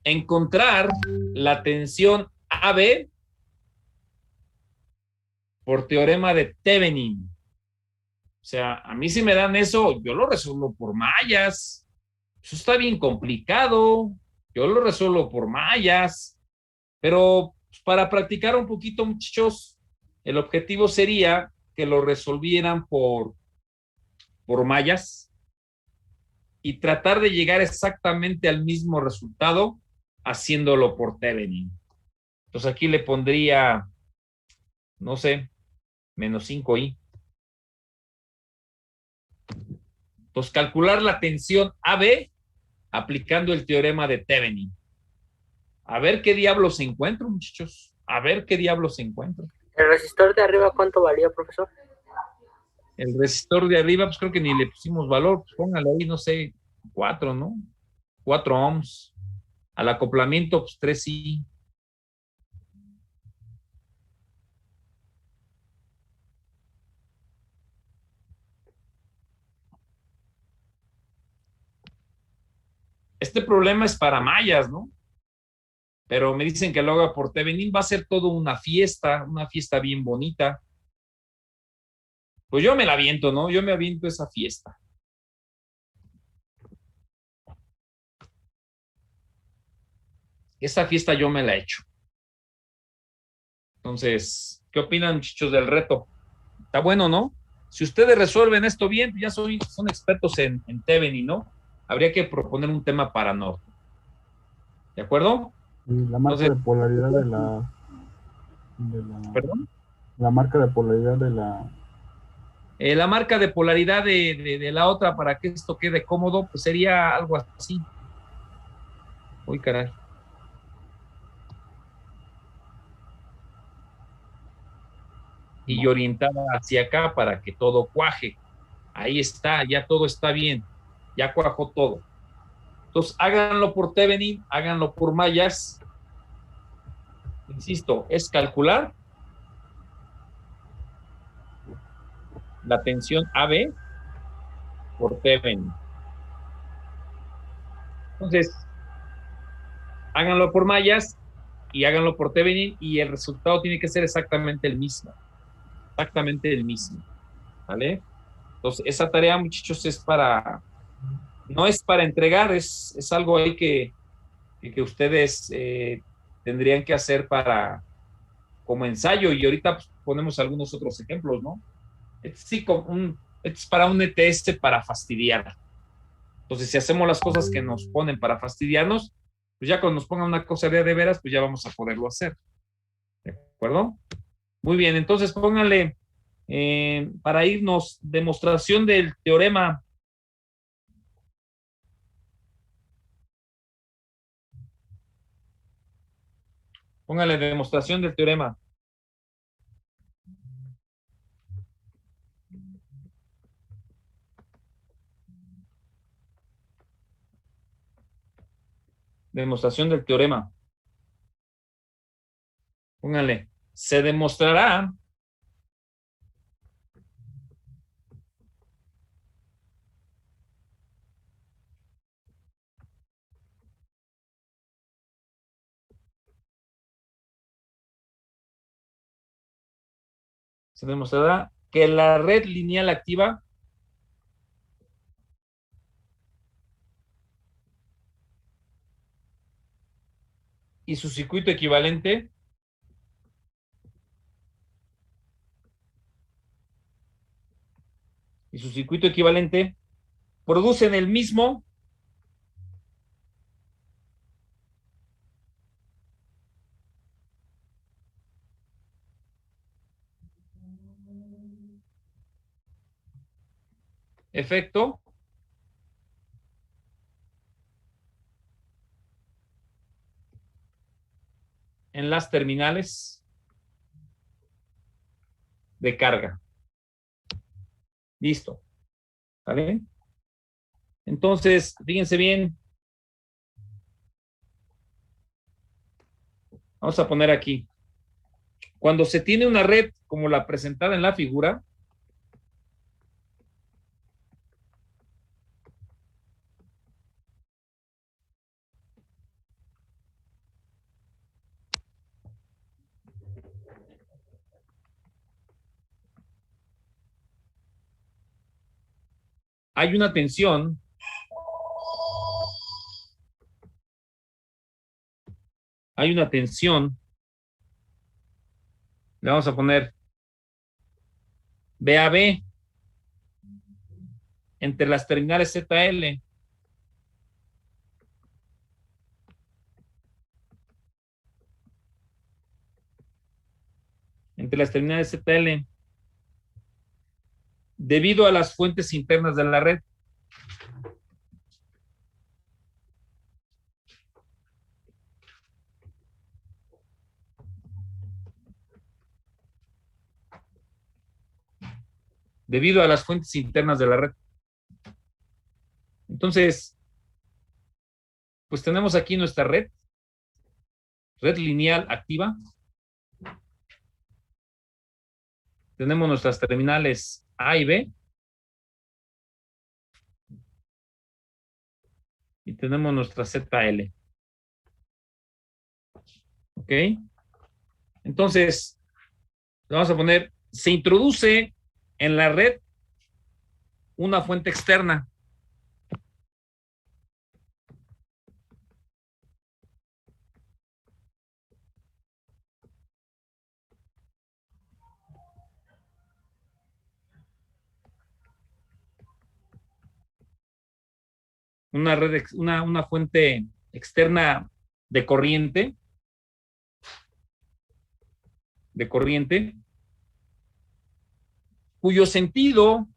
Encontrar la tensión AB por teorema de Thevenin. O sea, a mí si me dan eso, yo lo resuelvo por mallas. Eso está bien complicado. Yo lo resuelvo por mallas. Pero pues, para practicar un poquito, muchachos, el objetivo sería que lo resolvieran por mallas. y tratar de llegar exactamente al mismo resultado haciéndolo por Thevenin. Entonces aquí le pondría, no sé, menos 5i. Entonces calcular la tensión AB aplicando el teorema de Thevenin. A ver qué diablos se encuentra, muchachos. A ver qué diablos se encuentra. ¿El resistor de arriba cuánto valía, profesor? El resistor de arriba, pues creo que ni le pusimos valor. Pues póngale ahí, no sé, 4, ¿no? 4 ohms. Al acoplamiento, pues 3i. Este problema es para mayas, ¿no? Pero me dicen que lo haga por Thevenin, va a ser todo una fiesta bien bonita. Pues yo me la aviento, ¿no? Yo me aviento esa fiesta. Esa fiesta yo me la echo. Entonces, ¿qué opinan, muchachos, del reto? Está bueno, ¿no? Si ustedes resuelven esto bien, ya son expertos en Thevenin, ¿no? Habría que proponer un tema para norte. ¿De acuerdo? Y la marca Entonces, de polaridad ¿perdón? la marca de polaridad de la La marca de polaridad de la otra para que esto quede cómodo, pues sería algo así. Uy, caray. Y orientada hacia acá para que todo cuaje. Ahí está, ya todo está bien. Ya cuajó todo. Entonces, háganlo por Thevenin, háganlo por mayas. Insisto, es calcular la tensión AB por Thevenin. Entonces, háganlo por mayas y háganlo por Thevenin y el resultado tiene que ser exactamente el mismo. Exactamente el mismo. ¿Vale? Entonces, esa tarea, muchachos, no es para entregar, es algo ahí que ustedes tendrían que hacer como ensayo y ahorita pues, ponemos algunos otros ejemplos, ¿no? Sí, es para un ETS para fastidiar. Entonces, si hacemos las cosas que nos ponen para fastidiarnos, pues ya cuando nos pongan una cosa de veras, pues ya vamos a poderlo hacer. ¿De acuerdo? Muy bien, entonces pónganle para irnos demostración del teorema. Pónganle demostración del teorema. Demostración del teorema. Pónganle. Se demostrará que la red lineal activa y su circuito equivalente producen el mismo efecto en las terminales de carga. Listo. ¿Vale? Entonces, fíjense bien. Vamos a poner aquí. Cuando se tiene una red como la presentada en la figura, hay una tensión le vamos a poner BAB entre las terminales ZL entre las terminales ZL debido a las fuentes internas de la red. Debido a las fuentes internas de la red. Entonces, pues tenemos aquí nuestra red lineal activa. Tenemos nuestras terminales A y B. Y tenemos nuestra ZL. ¿Ok? Entonces, le vamos a poner, se introduce en la red una fuente externa. Una fuente externa de corriente, cuyo sentido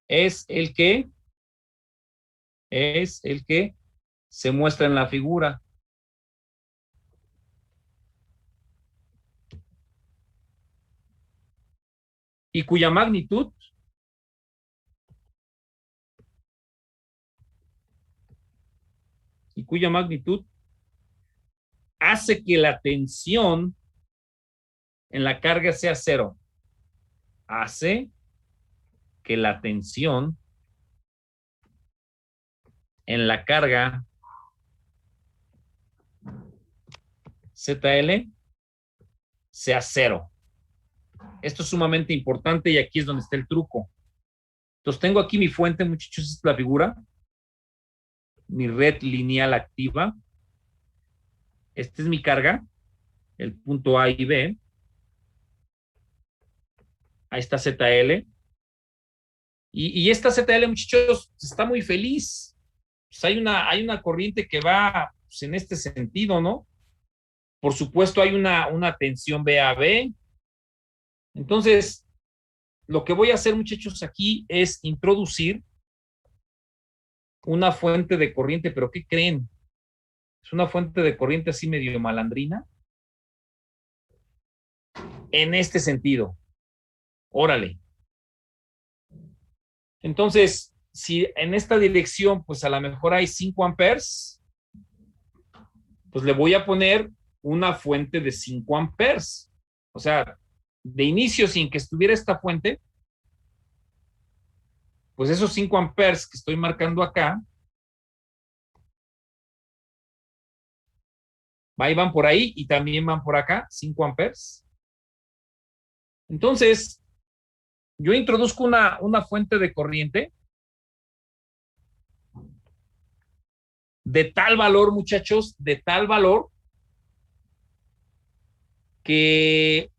es el que se muestra en la figura. Y cuya magnitud hace que la tensión en la carga sea cero. Hace que la tensión en la carga ZL sea cero. Esto es sumamente importante y aquí es donde está el truco. Entonces tengo aquí mi fuente, muchachos, esta es la figura, mi red lineal activa. Esta es mi carga, el punto A y B. Ahí está ZL. Y esta ZL, muchachos, está muy feliz. Pues hay una corriente que va pues, en este sentido, ¿no? Por supuesto, hay una tensión B a B. Entonces, lo que voy a hacer, muchachos, aquí es introducir una fuente de corriente, pero ¿qué creen? Es una fuente de corriente así medio malandrina. En este sentido. Órale. Entonces, si en esta dirección, pues a lo mejor hay 5 amperes, pues le voy a poner una fuente de 5 amperes. O sea, de inicio, sin que estuviera esta fuente, pues esos 5 amperes que estoy marcando acá, van por ahí y también van por acá, 5 amperes. Entonces, yo introduzco una fuente de corriente de tal valor, muchachos, de tal valor que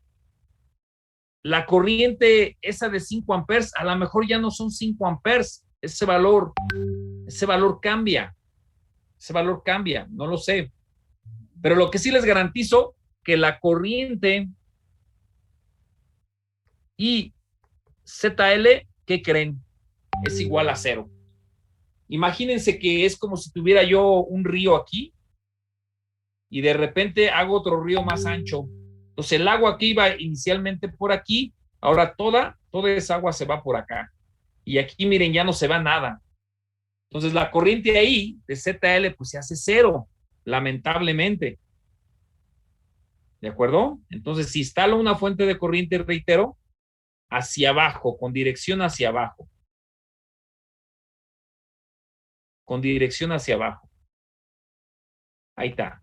la corriente esa de 5 amperes, a lo mejor ya no son 5 amperes, ese valor cambia, no lo sé. Pero lo que sí les garantizo, que la corriente y ZL, ¿qué creen? Es igual a cero. Imagínense que es como si tuviera yo un río aquí y de repente hago otro río más ancho. Entonces el agua que iba inicialmente por aquí, ahora toda esa agua se va por acá. Y aquí miren, ya no se va nada. Entonces la corriente ahí de ZL pues se hace cero, lamentablemente. ¿De acuerdo? Entonces si instalo una fuente de corriente, reitero, hacia abajo, con dirección hacia abajo. Con dirección hacia abajo. Ahí está.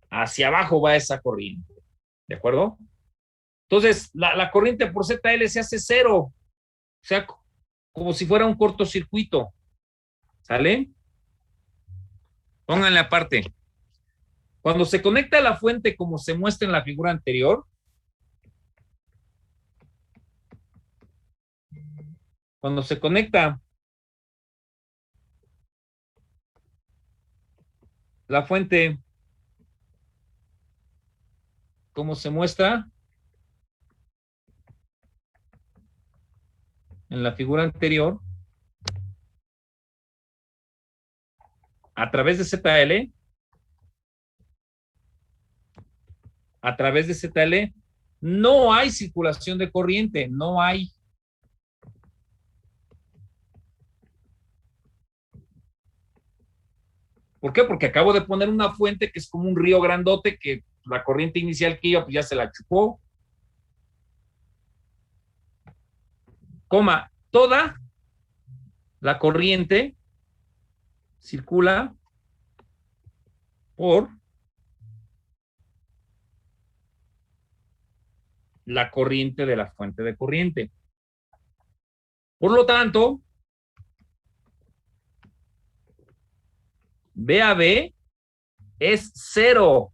Hacia abajo va esa corriente. ¿De acuerdo? Entonces, la corriente por ZL se hace cero. O sea, como si fuera un cortocircuito. ¿Sale? Pónganle aparte. Cuando se conecta a la fuente, como se muestra en la figura anterior, cuando se conecta la fuente, ¿cómo se muestra? En la figura anterior, a través de ZL, no hay circulación de corriente, no hay. ¿Por qué? Porque acabo de poner una fuente que es como un río grandote que la corriente inicial que iba, pues ya se la chupó. Coma, toda la corriente circula por la corriente de la fuente de corriente. Por lo tanto, VAB es 0.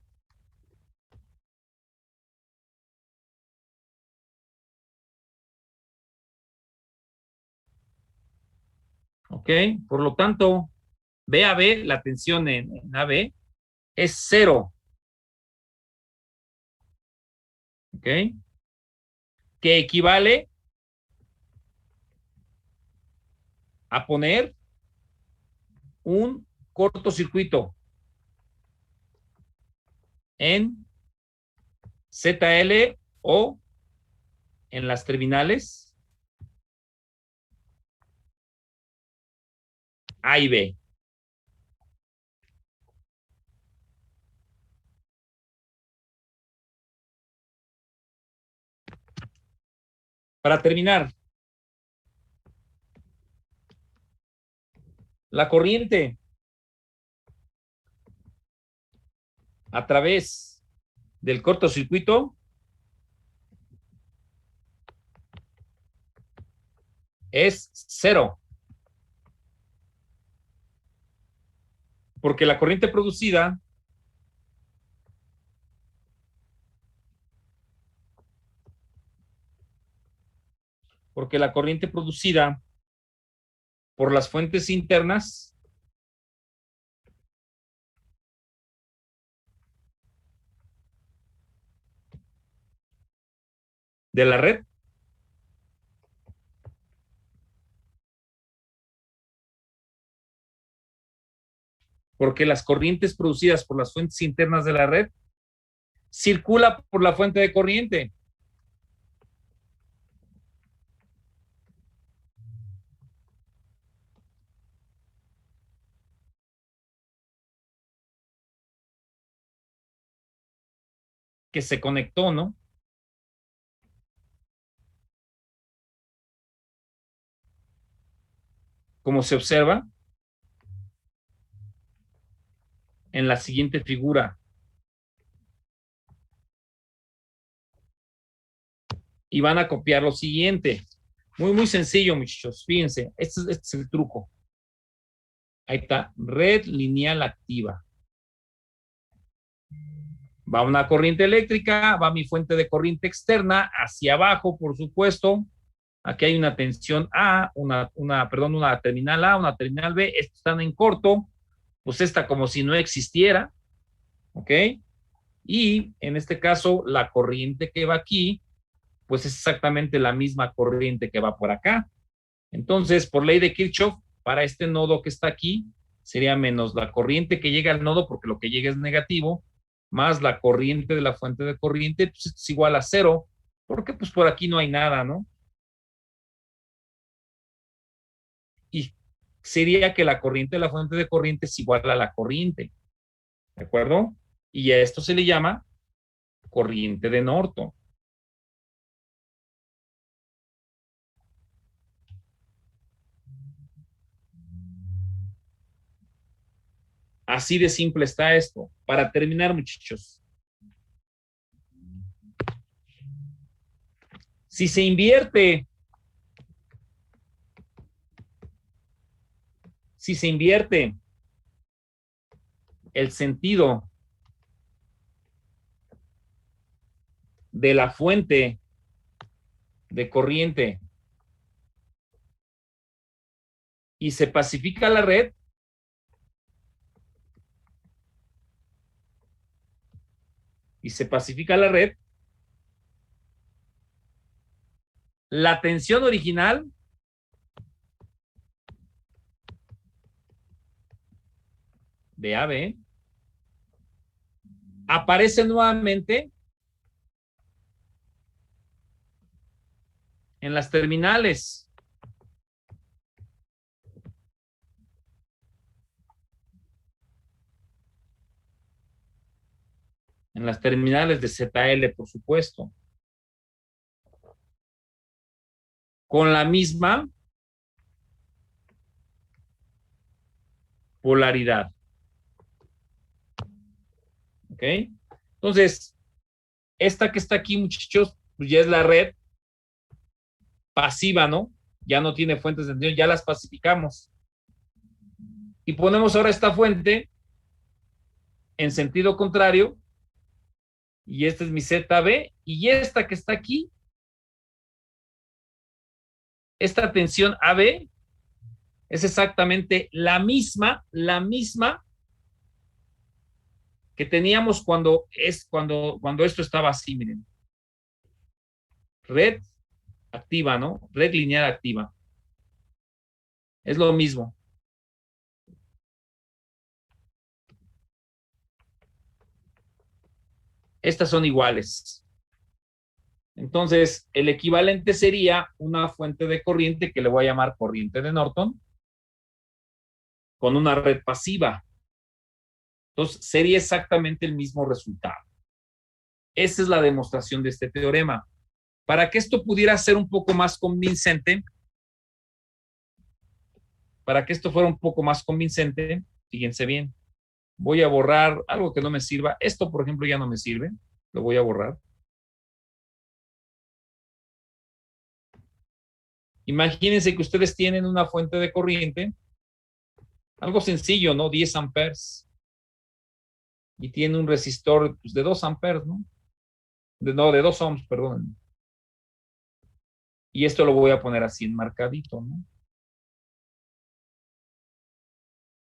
¿Ok? Por lo tanto, VAB, la tensión en AB, es 0. ¿Ok? Que equivale a poner un cortocircuito en ZL o en las terminales A y B. Para terminar, la corriente a través del cortocircuito es 0. Porque la corriente producida por las fuentes internas de la red porque las corrientes producidas por las fuentes internas de la red circula por la fuente de corriente. Que se conectó, ¿no? Como se observa en la siguiente figura. Y van a copiar lo siguiente. Muy, muy sencillo, muchachos. Fíjense, este es el truco. Ahí está, red lineal activa. Va una corriente eléctrica, va mi fuente de corriente externa, hacia abajo, por supuesto. Aquí hay una tensión A, una terminal A, una terminal B. Estos están en corto, pues esta como si no existiera, ¿ok? Y en este caso, la corriente que va aquí, pues es exactamente la misma corriente que va por acá. Entonces, por ley de Kirchhoff, para este nodo que está aquí, sería menos la corriente que llega al nodo, porque lo que llega es negativo, más la corriente de la fuente de corriente, pues es igual a 0, porque pues por aquí no hay nada, ¿no? Y sería que la corriente de la fuente de corriente es igual a la corriente, ¿de acuerdo? Y a esto se le llama corriente de Norton. Así de simple está esto. Para terminar, muchachos, si se invierte el sentido de la fuente de corriente y se pacifica la red, y se pacifica la red, la tensión original de AB aparece nuevamente en las terminales. En las terminales de ZL, por supuesto. Con la misma polaridad. ¿Ok? Entonces, esta que está aquí, muchachos, pues ya es la red pasiva, ¿no? Ya no tiene fuentes de tensión, ya las pacificamos. Y ponemos ahora esta fuente en sentido contrario, y este es mi ZB, y esta que está aquí, esta tensión AB, es exactamente la misma que teníamos cuando esto estaba así, miren. Red activa, ¿no? Red lineal activa. Es lo mismo. Estas son iguales. Entonces, el equivalente sería una fuente de corriente que le voy a llamar corriente de Norton con una red pasiva. Entonces, sería exactamente el mismo resultado. Esa es la demostración de este teorema. Para que esto pudiera ser un poco más convincente, fíjense bien, voy a borrar algo que no me sirva. Esto, por ejemplo, ya no me sirve. Lo voy a borrar. Imagínense que ustedes tienen una fuente de corriente, algo sencillo, ¿no? 10 amperes. Y tiene un resistor pues, de 2 amperes, ¿no? De 2 ohms, perdón. Y esto lo voy a poner así enmarcadito, ¿no?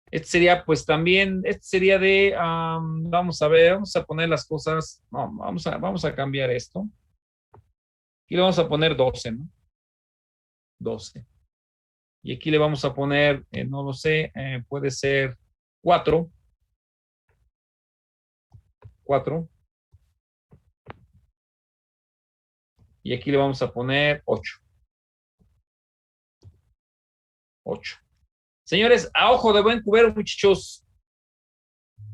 Este sería, pues también, vamos a ver, vamos a poner las cosas, no, vamos a cambiar esto. Y le vamos a poner 12, ¿no? 12. Y aquí le vamos a poner, no lo sé, puede ser 4. 4. Y aquí le vamos a poner 8. 8. Señores, a ojo de buen cubero, muchachos,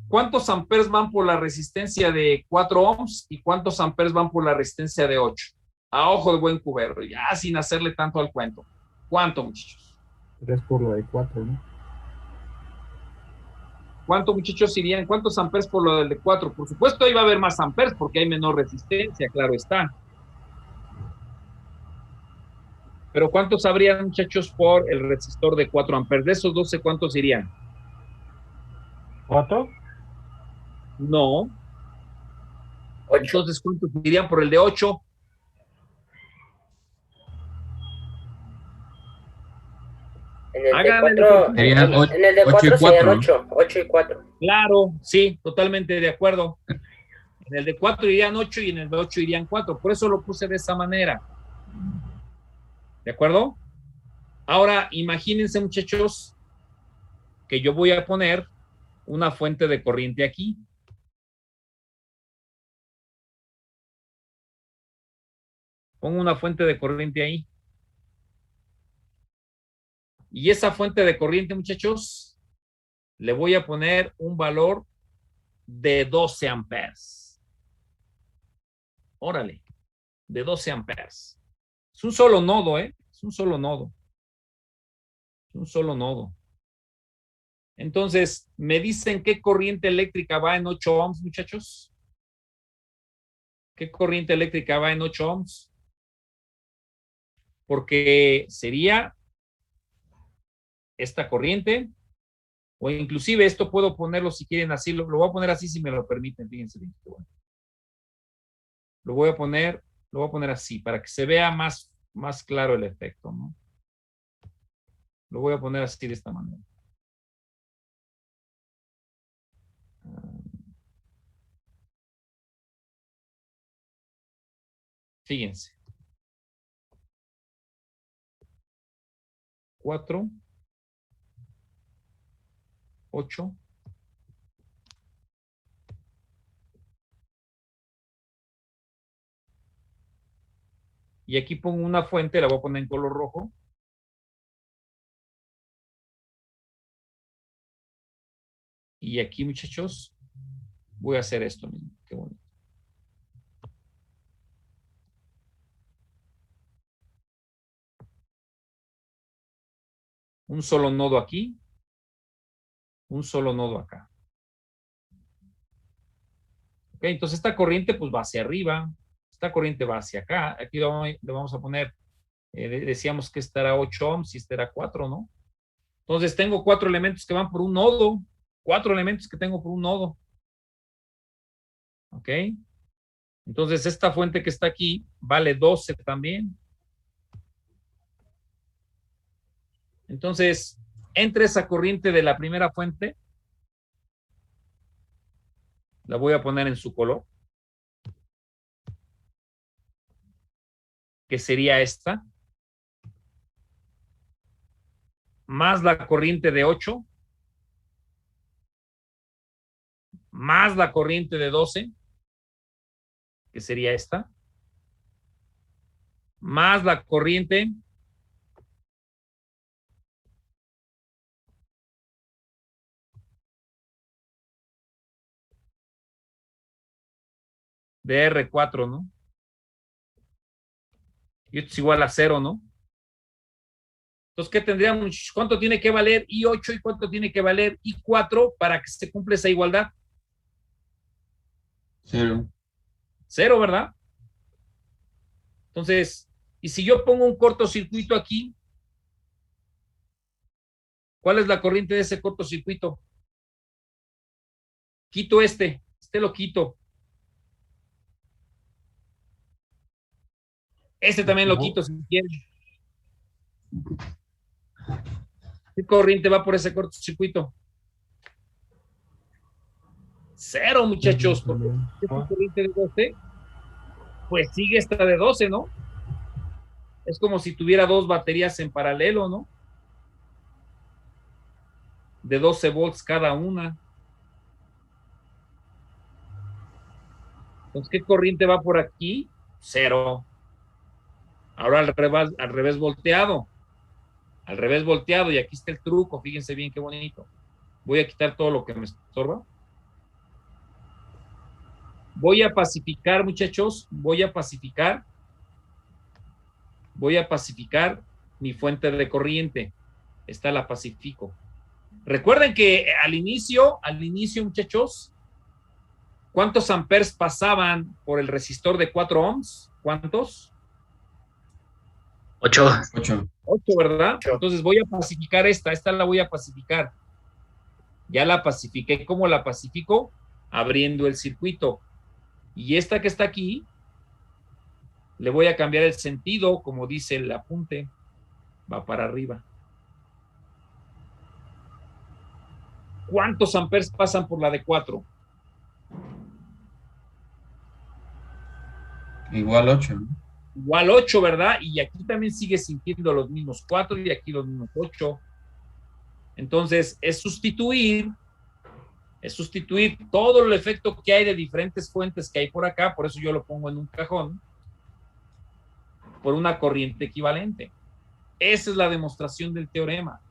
¿cuántos amperes van por la resistencia de 4 ohms y cuántos amperes van por la resistencia de 8? A ojo de buen cubero, ya sin hacerle tanto al cuento. ¿Cuánto, muchachos? 3 por lo de 4, ¿no? ¿Cuánto, muchachos, irían? ¿Cuántos amperes por lo del de 4? Por supuesto, ahí va a haber más amperes porque hay menor resistencia, claro está. Pero ¿cuántos habrían, muchachos, por el resistor de 4 amperes? De esos 12, ¿cuántos irían? ¿4? No. 8. Entonces, ¿cuántos irían por el de 8? En el de Háganle 4, Serían en el de 8 y 4 serían 4, ¿no? 8, 8 y 4. Claro, sí, totalmente de acuerdo. En el de 4 irían 8 y en el de 8 irían 4. Por eso lo puse de esa manera. ¿De acuerdo? Ahora, imagínense, muchachos, que yo voy a poner una fuente de corriente aquí. Pongo una fuente de corriente ahí. Y esa fuente de corriente, muchachos, le voy a poner un valor de 12 amperes. Órale, de 12 amperes. Es un solo nodo, ¿eh? Es un solo nodo. Es un solo nodo. Entonces, ¿me dicen qué corriente eléctrica va en 8 ohms, muchachos? ¿Qué corriente eléctrica va en 8 ohms? Porque sería esta corriente, o inclusive esto puedo ponerlo si quieren así, lo voy a poner así si me lo permiten, fíjense bien. Lo voy a poner así para que se vea más claro el efecto, ¿no? Lo voy a poner así de esta manera. Fíjense. 4, 8. Y aquí pongo una fuente, la voy a poner en color rojo. Y aquí, muchachos, voy a hacer esto mismo. Qué bonito. Un solo nodo aquí. Un solo nodo acá. Ok, entonces esta corriente pues va hacia arriba. Esta corriente va hacia acá. Aquí le vamos a poner, decíamos que esta era 8 ohms y esta era 4, ¿no? Entonces tengo 4 elementos que van por un nodo. 4 elementos que tengo por un nodo. ¿Ok? Entonces esta fuente que está aquí vale 12 también. Entonces, entre esa corriente de la primera fuente, la voy a poner en su color, que sería esta, más la corriente de 8, más la corriente de 12, que sería esta, más la corriente de R4, ¿no? Y esto es igual a 0, ¿no? Entonces, ¿qué tendríamos? ¿Cuánto tiene que valer I8 y cuánto tiene que valer I4 para que se cumpla esa igualdad? 0. 0, ¿verdad? Entonces, y si yo pongo un cortocircuito aquí, ¿cuál es la corriente de ese cortocircuito? Quito este lo quito. Este también lo quito si quieren. ¿Qué corriente va por ese cortocircuito? 0, muchachos. Porque esta corriente de 12, pues sigue esta de 12, ¿no? Es como si tuviera 2 baterías en paralelo, ¿no? De 12 volts cada una. Entonces, ¿qué corriente va por aquí? 0. Ahora al revés volteado. Al revés volteado, y aquí está el truco, fíjense bien qué bonito. Voy a quitar todo lo que me estorba. Voy a pacificar, muchachos, voy a pacificar mi fuente de corriente. Esta la pacifico. Recuerden que al inicio, muchachos, ¿cuántos amperes pasaban por el resistor de 4 ohms? ¿Cuántos? 8. 8. 8, ¿verdad? Entonces voy a pacificar esta la voy a pacificar. Ya la pacifiqué. ¿Cómo la pacifico? Abriendo el circuito. Y esta que está aquí, le voy a cambiar el sentido, como dice el apunte, va para arriba. ¿Cuántos amperes pasan por la de 4? Igual 8, ¿no? Igual 8, ¿verdad? Y aquí también sigue sintiendo los mismos 4 y aquí los mismos 8. Entonces, es sustituir todo el efecto que hay de diferentes fuentes que hay por acá, por eso yo lo pongo en un cajón, por una corriente equivalente. Esa es la demostración del teorema.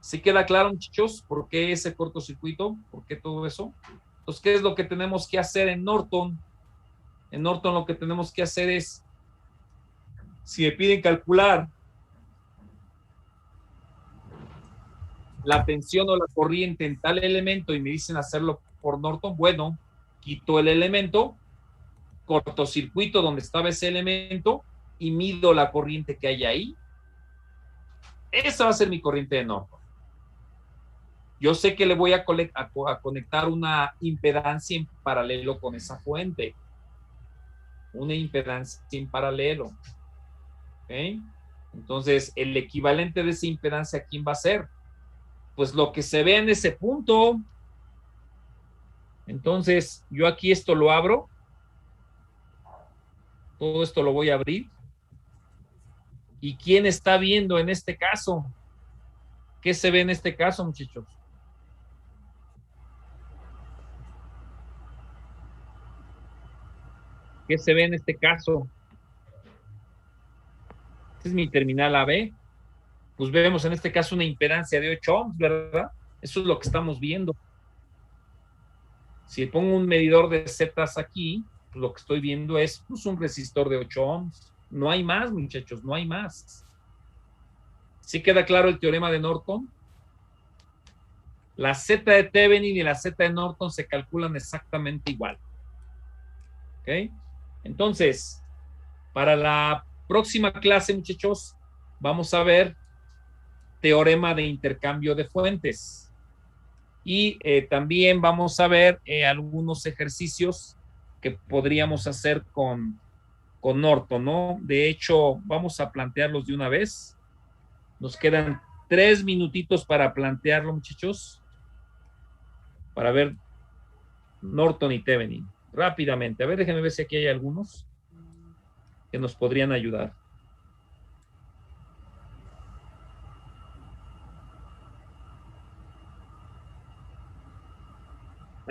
¿Sí queda claro, muchachos? ¿Por qué ese cortocircuito? ¿Por qué todo eso? Entonces, ¿qué es lo que tenemos que hacer en Norton? En Norton lo que tenemos que hacer es, si me piden calcular la tensión o la corriente en tal elemento y me dicen hacerlo por Norton, bueno, quito el elemento, cortocircuito donde estaba ese elemento y mido la corriente que hay ahí. Esa va a ser mi corriente de Norton. Yo sé que le voy a conectar una impedancia en paralelo con esa fuente. Una impedancia en paralelo. ¿Ok? Entonces, el equivalente de esa impedancia, ¿quién va a ser? Pues lo que se ve en ese punto. Entonces, yo aquí esto lo abro. Todo esto lo voy a abrir. ¿Y quién está viendo en este caso? ¿Qué se ve en este caso, muchachos? ¿Qué se ve en este caso? Este es mi terminal AB. Pues vemos en este caso una impedancia de 8 ohms, ¿verdad? Eso es lo que estamos viendo. Si pongo un medidor de zetas aquí, pues lo que estoy viendo es pues, un resistor de 8 ohms. No hay más, muchachos, no hay más. ¿Sí queda claro el teorema de Norton? La Z de Thevenin y la Z de Norton se calculan exactamente igual. ¿Ok? Entonces, para la próxima clase, muchachos, vamos a ver teorema de intercambio de fuentes. Y también vamos a ver algunos ejercicios que podríamos hacer con Norton, ¿no? De hecho, vamos a plantearlos de una vez. Nos quedan 3 minutitos para plantearlo, muchachos, para ver Norton y Thevenin. Rápidamente. A ver, déjenme ver si aquí hay algunos que nos podrían ayudar.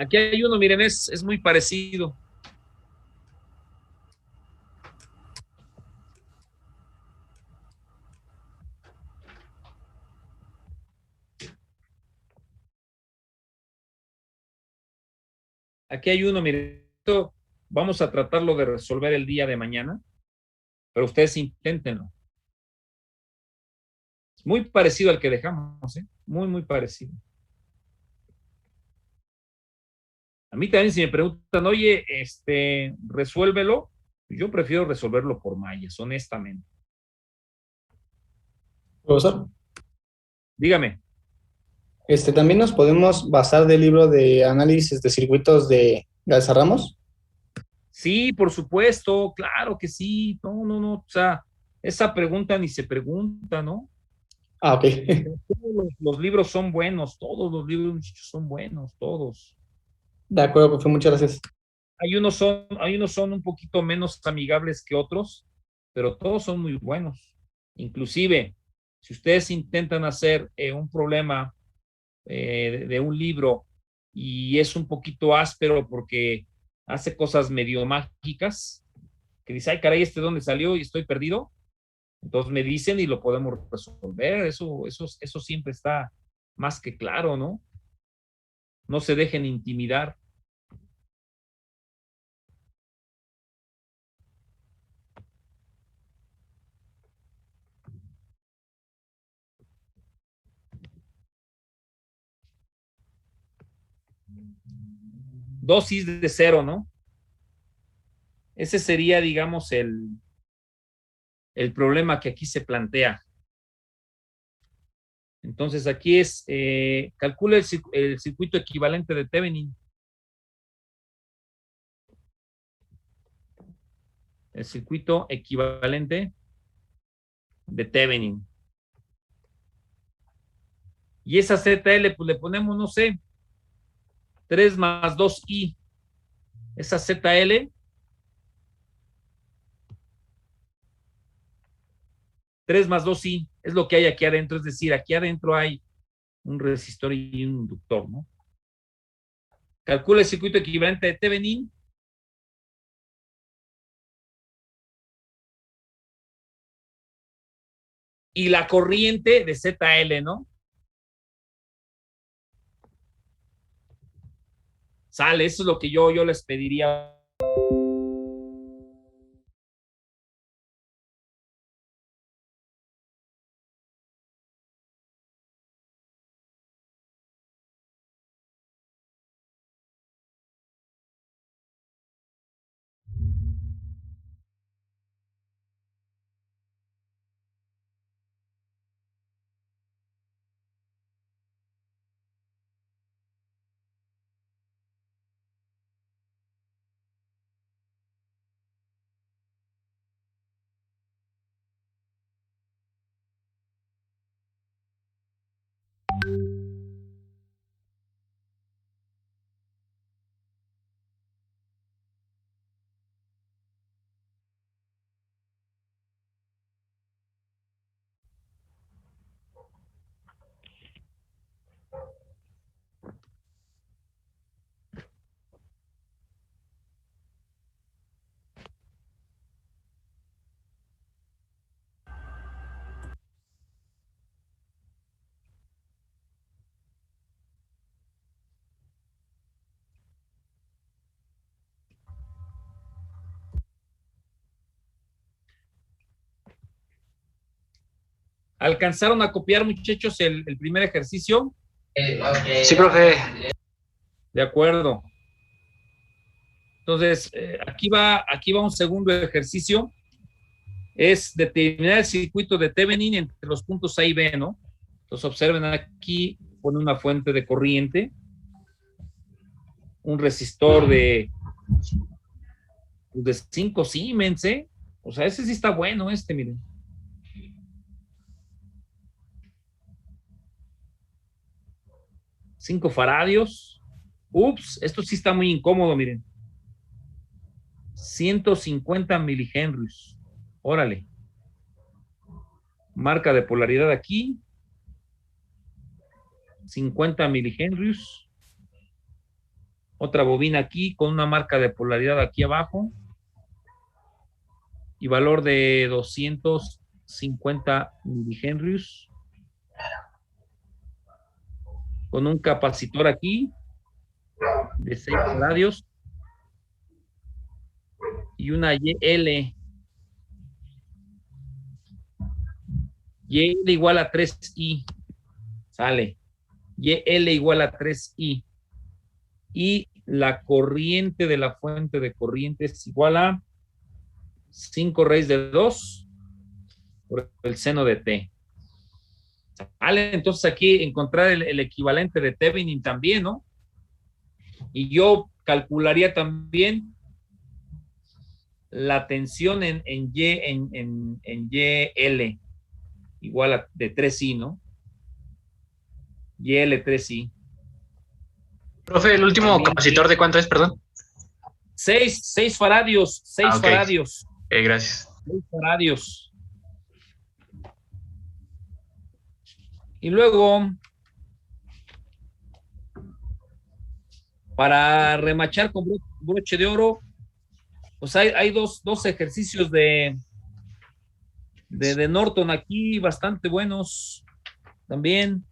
Aquí hay uno, miren, es muy parecido. Aquí hay uno, miren, esto vamos a tratarlo de resolver el día de mañana, pero ustedes inténtenlo. Es muy parecido al que dejamos, ¿eh? Muy, muy parecido. A mí también si me preguntan, oye, resuélvelo, yo prefiero resolverlo por mallas, honestamente. Profesor, Dígame. también nos podemos basar del libro de análisis de circuitos de Garza Ramos. Sí, por supuesto, claro que sí. No, no, no. O sea, esa pregunta ni se pregunta, ¿no? Ah, ok. Todos los libros son buenos, todos los libros son buenos, todos. De acuerdo, profe, muchas gracias. Hay unos son un poquito menos amigables que otros, pero todos son muy buenos. Inclusive, si ustedes intentan hacer un problema de un libro y es un poquito áspero porque hace cosas medio mágicas, que dice, ay, caray, ¿dónde salió? Y estoy perdido. Entonces me dicen y lo podemos resolver. Eso siempre está más que claro, ¿no? No se dejen intimidar. Dosis de cero, ¿no? Ese sería, digamos, el problema que aquí se plantea. Entonces aquí es, calcula el circuito equivalente de Thevenin. El circuito equivalente de Thevenin. Y esa ZL, pues le ponemos, no sé, 3 más 2i. Esa ZL, 3 más 2i, es lo que hay aquí adentro. Es decir, aquí adentro hay un resistor y un inductor, ¿no? Calcula el circuito equivalente de Thevenin. Y la corriente de ZL, ¿no? Sale, eso es lo que yo les pediría. ¿Alcanzaron a copiar, muchachos, el primer ejercicio? Sí, profe. De acuerdo. Entonces, aquí va un segundo ejercicio. Es determinar el circuito de Thevenin entre los puntos A y B, ¿no? Entonces, observen aquí, pone una fuente de corriente, un resistor de 5 Siemens, ¿eh? O sea, ese sí está bueno, miren. $5 faradios. Ups, esto sí está muy incómodo, miren. 150 milihenrios. Órale. Marca de polaridad aquí. 50 milihenrios. Otra bobina aquí con una marca de polaridad aquí abajo. Y valor de 250 milihenrios. Con un capacitor aquí de 6 radios y una YL igual a 3I, sale, YL igual a 3I, y la corriente de la fuente de corriente es igual a 5 raíz de 2 por el seno de T. Vale, entonces aquí encontrar el equivalente de Thevenin también, ¿no? Y yo calcularía también la tensión en YL igual a de 3I, ¿no? YL 3I. Profe, el último también, capacitor de cuánto es, perdón. 6 faradios, 6 okay. faradios. Gracias. 6 faradios. Y luego, para remachar con broche de oro, pues hay dos ejercicios de Norton aquí, bastante buenos también.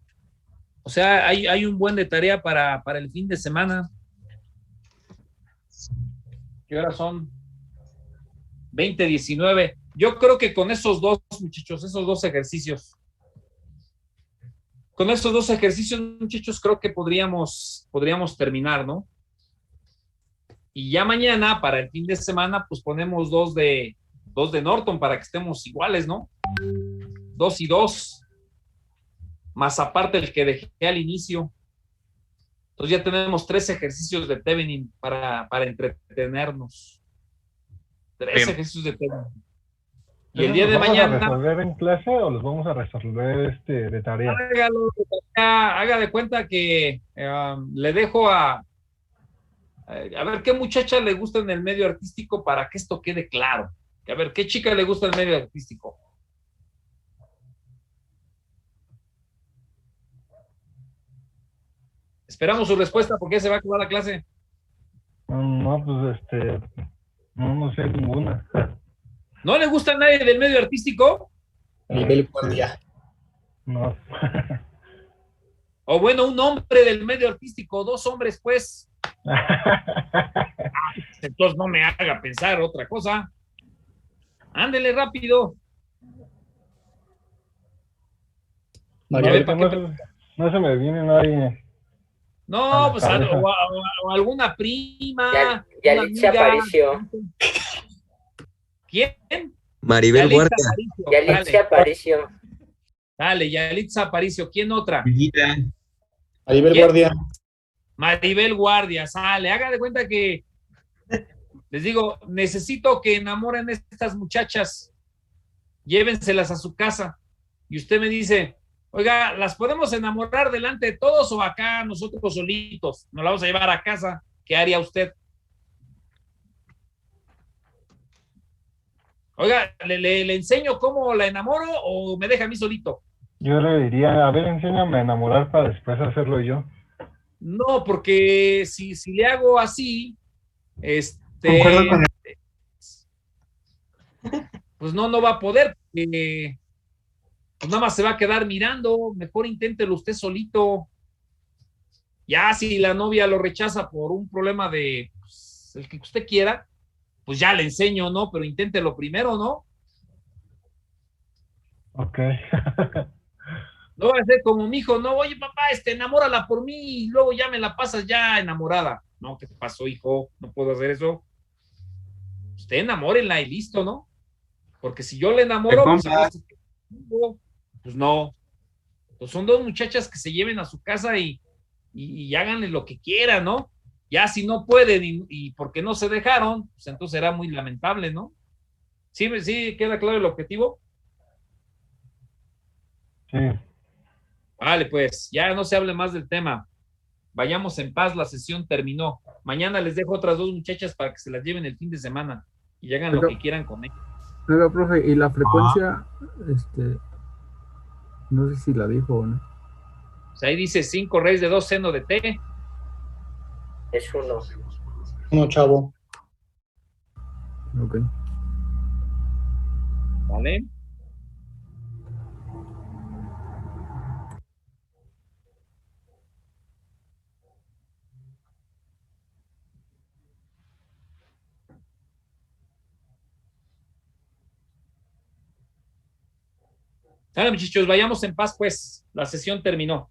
O sea, hay un buen de tarea para el fin de semana. ¿Qué horas son? 20:19. Yo creo que con esos dos, muchachos, esos dos ejercicios, muchachos, creo que podríamos terminar, ¿no? Y ya mañana, para el fin de semana, pues ponemos dos de Norton para que estemos iguales, ¿no? 2 y 2. Más aparte el que dejé al inicio. Entonces ya tenemos 3 ejercicios de Thevenin para entretenernos. 3 ejercicios de Thevenin. Y el día de mañana. ¿Los vamos a resolver en clase o los vamos a resolver de tarea? Haga de cuenta que le dejo a ver qué muchacha le gusta en el medio artístico para que esto quede claro. A ver, ¿qué chica le gusta el medio artístico? Esperamos su respuesta porque ya se va a acabar la clase. No, pues no sé ninguna. ¿No le gusta a nadie del medio artístico? Maribel Guardia. No. O bueno, un hombre del medio artístico, 2 hombres, pues. Entonces no me haga pensar otra cosa. Ándele rápido. Maribel, no se me viene nadie. No, pues o alguna prima. Yalitza Aparicio. ¿Quién? Maribel Guardia. Yalitza Aparicio. Dale, Yalitza Aparicio. ¿Quién otra? Maribel Guardia. Maribel Guardia, sale. Haga de cuenta que les digo, necesito que enamoren a estas muchachas. Llévenselas a su casa. Y usted me dice, oiga, ¿las podemos enamorar delante de todos o acá nosotros solitos? Nos la vamos a llevar a casa. ¿Qué haría usted? Oiga, ¿le enseño cómo la enamoro o me deja a mí solito? Yo le diría, a ver, enséñame a enamorar para después hacerlo yo. No, porque si le hago así, Concuerdo con pues no va a poder, porque pues nada más se va a quedar mirando. Mejor inténtelo usted solito. Ya si la novia lo rechaza por un problema de pues, el que usted quiera, pues ya le enseño, ¿no? Pero inténtelo primero, ¿no? Ok. No va a ser como mi hijo, no, oye papá, enamórala por mí y luego ya me la pasas ya enamorada. No, ¿qué te pasó, hijo? No puedo hacer eso. Usted enamórenla y listo, ¿no? Porque si yo le enamoro, pues ahora sí que- pues no. Pues son dos muchachas que se lleven a su casa y háganle lo que quieran, ¿no? Ya si no pueden y porque no se dejaron, pues entonces será muy lamentable, ¿no? Sí, sí, queda claro el objetivo. Sí. Vale, pues ya no se hable más del tema. Vayamos en paz, la sesión terminó. Mañana les dejo otras dos muchachas para que se las lleven el fin de semana y hagan lo Pero, que quieran con ellas. pero, profe, y la frecuencia, no sé si la dijo o no. Pues ahí dice 5 raíz de 2 seno de t. Es uno. No, chavo. Ok. ¿Vale? Vale, muchachos, vayamos en paz, pues. La sesión terminó.